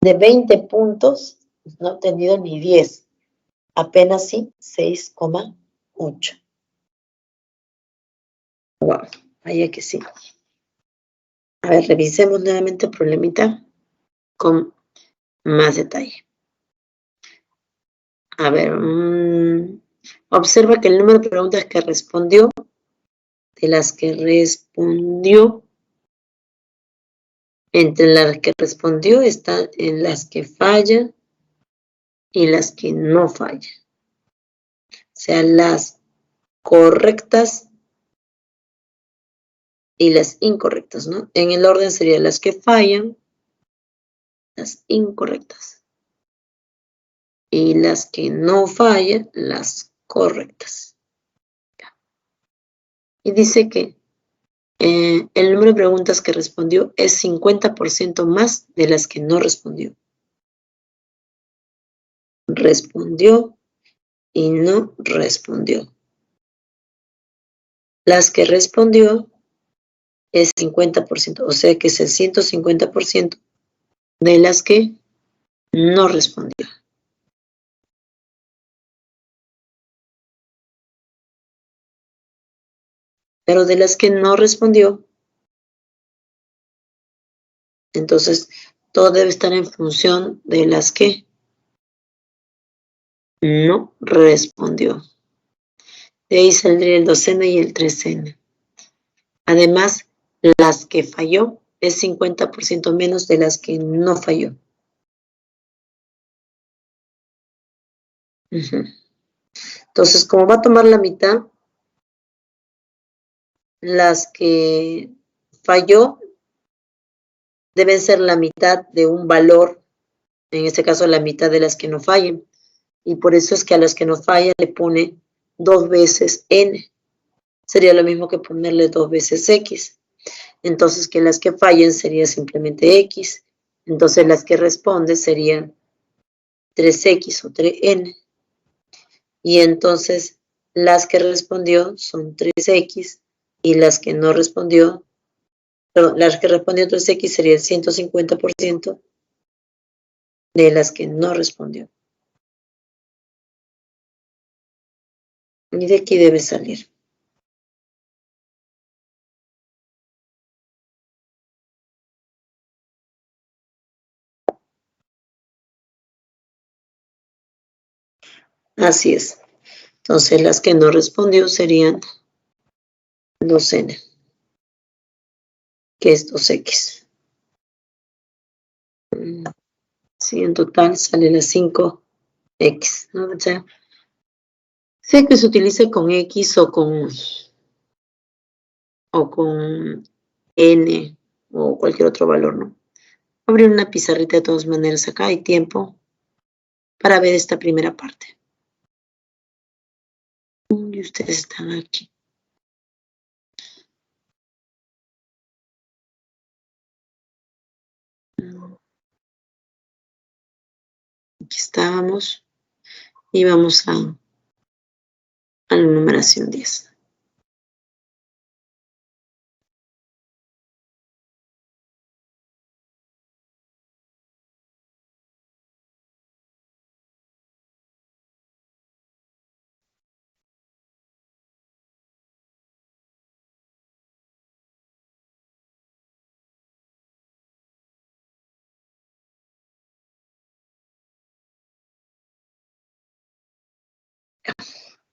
De 20 puntos, no he obtenido ni 10. Apenas sí, 6,8. Wow, vaya que sí. A ver, revisemos nuevamente el problemita con más detalle. A ver, observa que el número de preguntas que respondió, de las que respondió, entre las que respondió está en las que falla y las que no falla. O sea, las correctas y las incorrectas, ¿no? En el orden serían las que fallan, las incorrectas. Y las que no fallan, las correctas. Y dice que el número de preguntas que respondió es 50% más de las que no respondió. Respondió y no respondió. Las que respondió es 50%, o sea que es el 150% de las que no respondió. Pero de las que no respondió, entonces todo debe estar en función de las que no respondió. De ahí saldría el 2n y el 3n. Además, las que falló es 50% menos de las que no falló. Entonces, como va a tomar la mitad, las que falló deben ser la mitad de un valor, en este caso la mitad de las que no fallen. Y por eso es que a las que no fallan le pone 2 veces n. Sería lo mismo que ponerle 2 veces x. Entonces que las que fallen sería simplemente x. Entonces las que responden serían 3x o 3n. Y entonces las que respondió son 3x y las que no respondió, perdón, las que respondió 3x sería el 150% de las que no respondió. Y de aquí debe salir. Así es. Entonces las que no respondió serían 2n, que es 2x. Sí, en total sale las 5x, ¿no? O sea que se utilice con x o con n o cualquier otro valor, ¿no? Abrir una pizarrita de todas maneras, acá hay tiempo para ver esta primera parte. Y ustedes están aquí. Aquí estábamos y vamos a la numeración 10.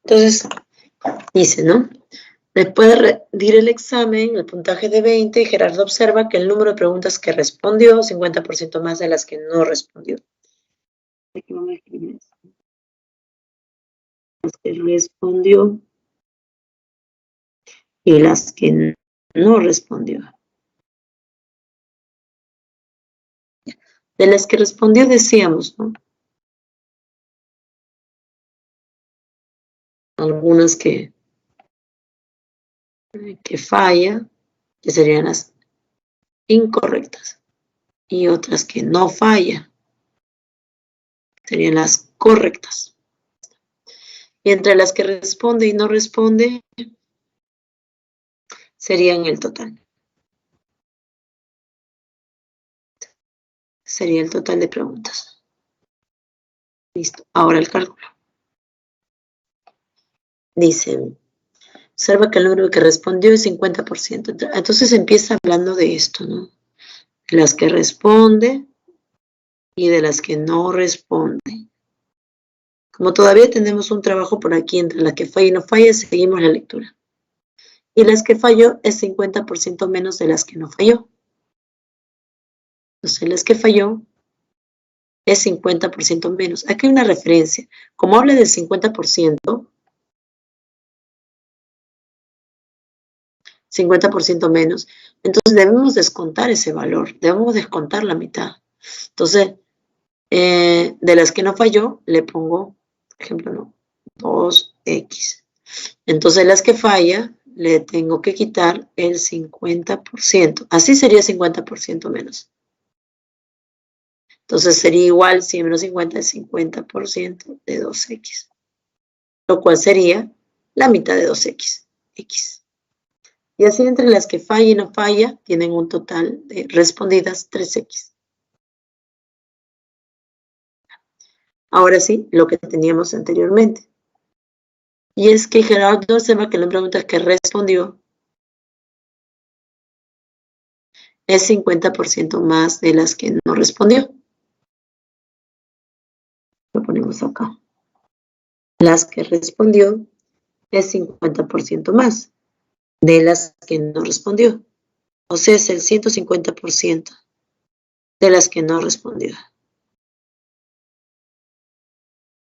Entonces, dice, ¿no? Después de rendir el examen, el puntaje de 20, Gerardo observa que el número de preguntas que respondió, 50% más de las que no respondió. Aquí vamos a escribir eso. Las que respondió y las que no respondió. De las que respondió decíamos, ¿no? Algunas que falla, que serían las incorrectas, y otras que no falla, serían las correctas. Y entre las que responde y no responde, serían el total. Sería el total de preguntas. Listo. Ahora el cálculo. Dice, observa que el número que respondió es 50%. Entonces empieza hablando de esto, ¿no? De las que responde y de las que no responde. Como todavía tenemos un trabajo por aquí entre las que falla y no falla, seguimos la lectura. Y las que falló es 50% menos de las que no falló. Entonces las que falló es 50% menos. Aquí hay una referencia. Como habla del 50%, 50% menos, entonces debemos descontar ese valor, debemos descontar la mitad. Entonces, de las que no falló, le pongo, por ejemplo, no, 2x. Entonces, las que falla, le tengo que quitar el 50%. Así sería 50% menos. Entonces, sería igual 100 menos 50 es 50% de 2x. Lo cual sería la mitad de 2x. X. Y así entre las que falla y no falla, tienen un total de respondidas 3x. Ahora sí, lo que teníamos anteriormente. Y es que Gerardo observa que la pregunta que respondió es 50% más de las que no respondió. Lo ponemos acá. Las que respondió es 50% más de las que no respondió. O sea, es el 150% de las que no respondió.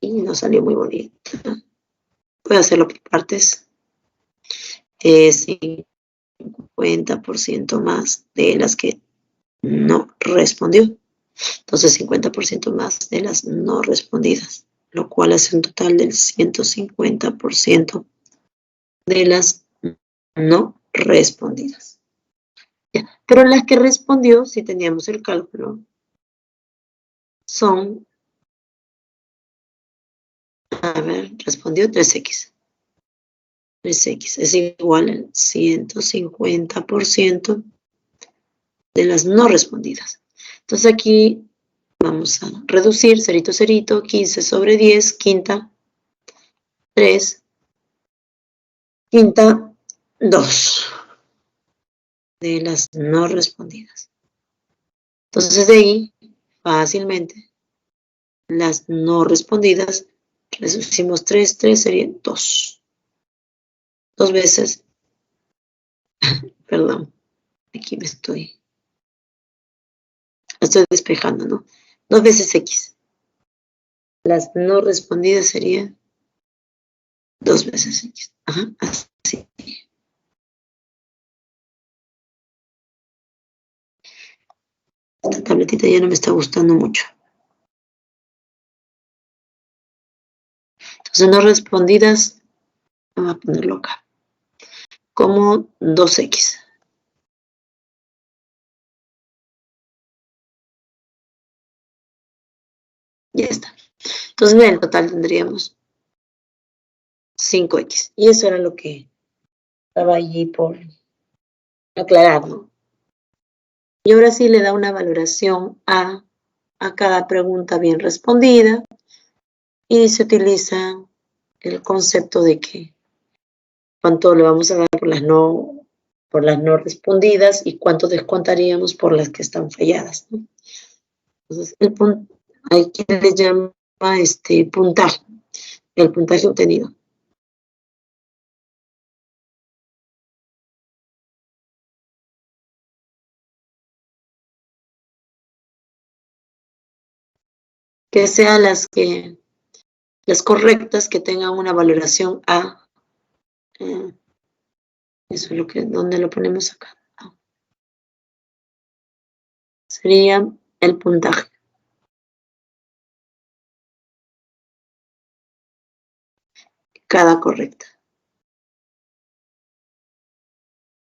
Y nos salió muy bonito. Voy a hacerlo por partes. Es 50% más de las que no respondió. Entonces 50% más de las no respondidas, lo cual hace un total del 150% de las no respondidas. Ya. Pero las que respondió, si teníamos el cálculo, son, a ver, respondió 3x. 3x es igual al 150% de las no respondidas. Entonces aquí vamos a reducir, cerito, cerito, 15 sobre 10, quinta, 3, quinta, 2 de las no respondidas. Entonces de ahí, fácilmente, las no respondidas, reducimos 3, 3 serían 2. 2 veces, perdón, aquí me estoy despejando, ¿no? 2 veces x. Las no respondidas serían 2 veces x. Ajá, así. Esta tabletita ya no me está gustando mucho. Entonces, no respondidas, vamos a ponerlo acá, como 2x. Ya está. Entonces, en total tendríamos 5x. Y eso era lo que estaba allí por aclarar, ¿no? Y ahora sí le da una valoración a cada pregunta bien respondida y se utiliza el concepto de que cuánto le vamos a dar por las no respondidas y cuánto descontaríamos por las que están falladas, ¿no? Entonces, hay quien le llama puntaje, el puntaje obtenido. Que sean las correctas, que tengan una valoración A. Eso es lo que, ¿dónde lo ponemos acá? Sería el puntaje. Cada correcta.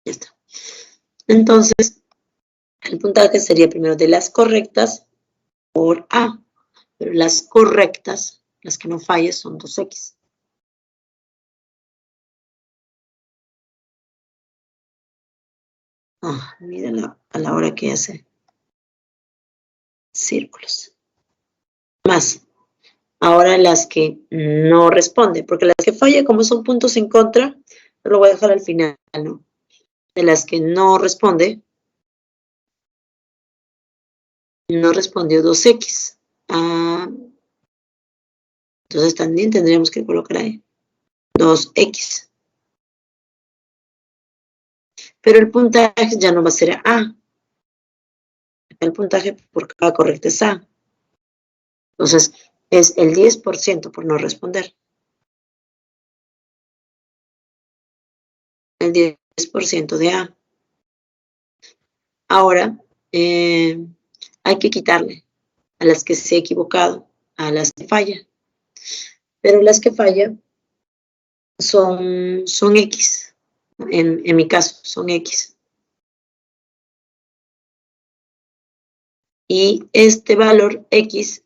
Ya está. Entonces, el puntaje sería primero de las correctas por A. Pero las correctas, las que no falles, son 2x. Miren a la hora que hace círculos. Más. Ahora las que no responden, porque las que fallan, como son puntos en contra, lo voy a dejar al final, ¿no? De las que no responde, no respondió 2x. Entonces también tendríamos que colocar ahí 2x. Pero el puntaje ya no va a ser A. El puntaje por cada correcta es A. Entonces es el 10% por no responder. El 10% de A. Ahora hay que quitarle a las que se ha equivocado, a las que fallan. Pero las que fallan son X. En mi caso, son X. Y este valor X,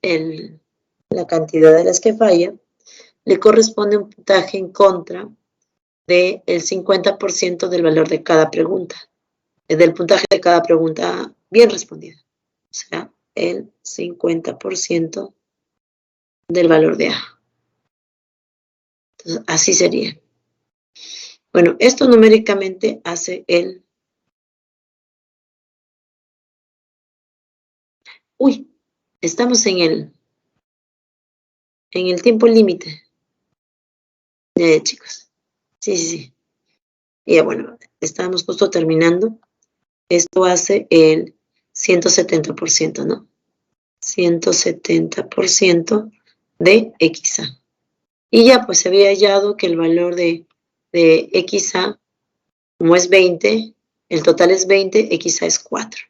la cantidad de las que fallan, le corresponde un puntaje en contra del 50% del valor de cada pregunta, del puntaje de cada pregunta bien respondida. O sea, el 50% del valor de A. Entonces, así sería. Bueno, esto numéricamente hace el... Uy, estamos en el tiempo límite. Ya, chicos. Sí. Y ya, bueno, estábamos justo terminando. Esto hace el 170%, ¿no? 170% de XA. Y ya, pues se había hallado que el valor de XA, como es 20, el total es 20, XA es 4.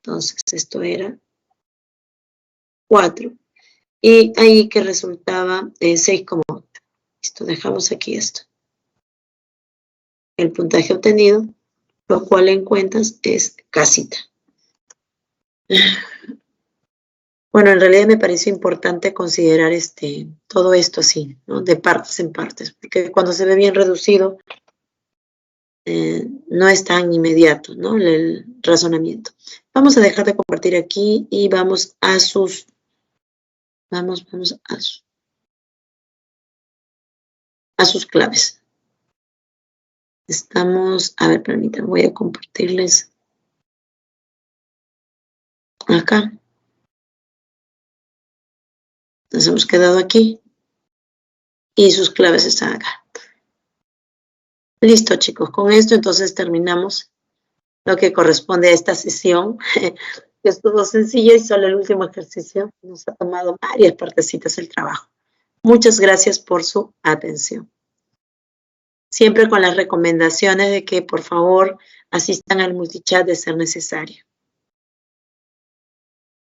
Entonces, esto era 4. Y ahí que resultaba 6,8. Listo, dejamos aquí esto. El puntaje obtenido, lo cual en cuentas es casita. Bueno, en realidad me pareció importante considerar todo esto así, ¿no? De partes en partes, porque cuando se ve bien reducido, no es tan inmediato, ¿no? El razonamiento. Vamos a dejar de compartir aquí y vamos a sus, vamos a sus claves. Estamos, a ver, permítanme, voy a compartirles acá. Nos hemos quedado aquí y sus claves están acá. Listo, chicos, con esto entonces terminamos lo que corresponde a esta sesión, que estuvo sencilla y solo el último ejercicio nos ha tomado varias partecitas el trabajo. Muchas gracias por su atención. Siempre con las recomendaciones de que por favor asistan al multichat de ser necesario.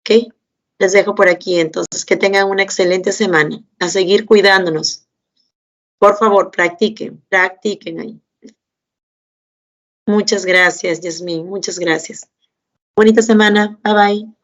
¿Ok? Les dejo por aquí entonces. Que tengan una excelente semana. A seguir cuidándonos. Por favor, practiquen ahí. Muchas gracias, Yasmín. Muchas gracias. Bonita semana. Bye, bye.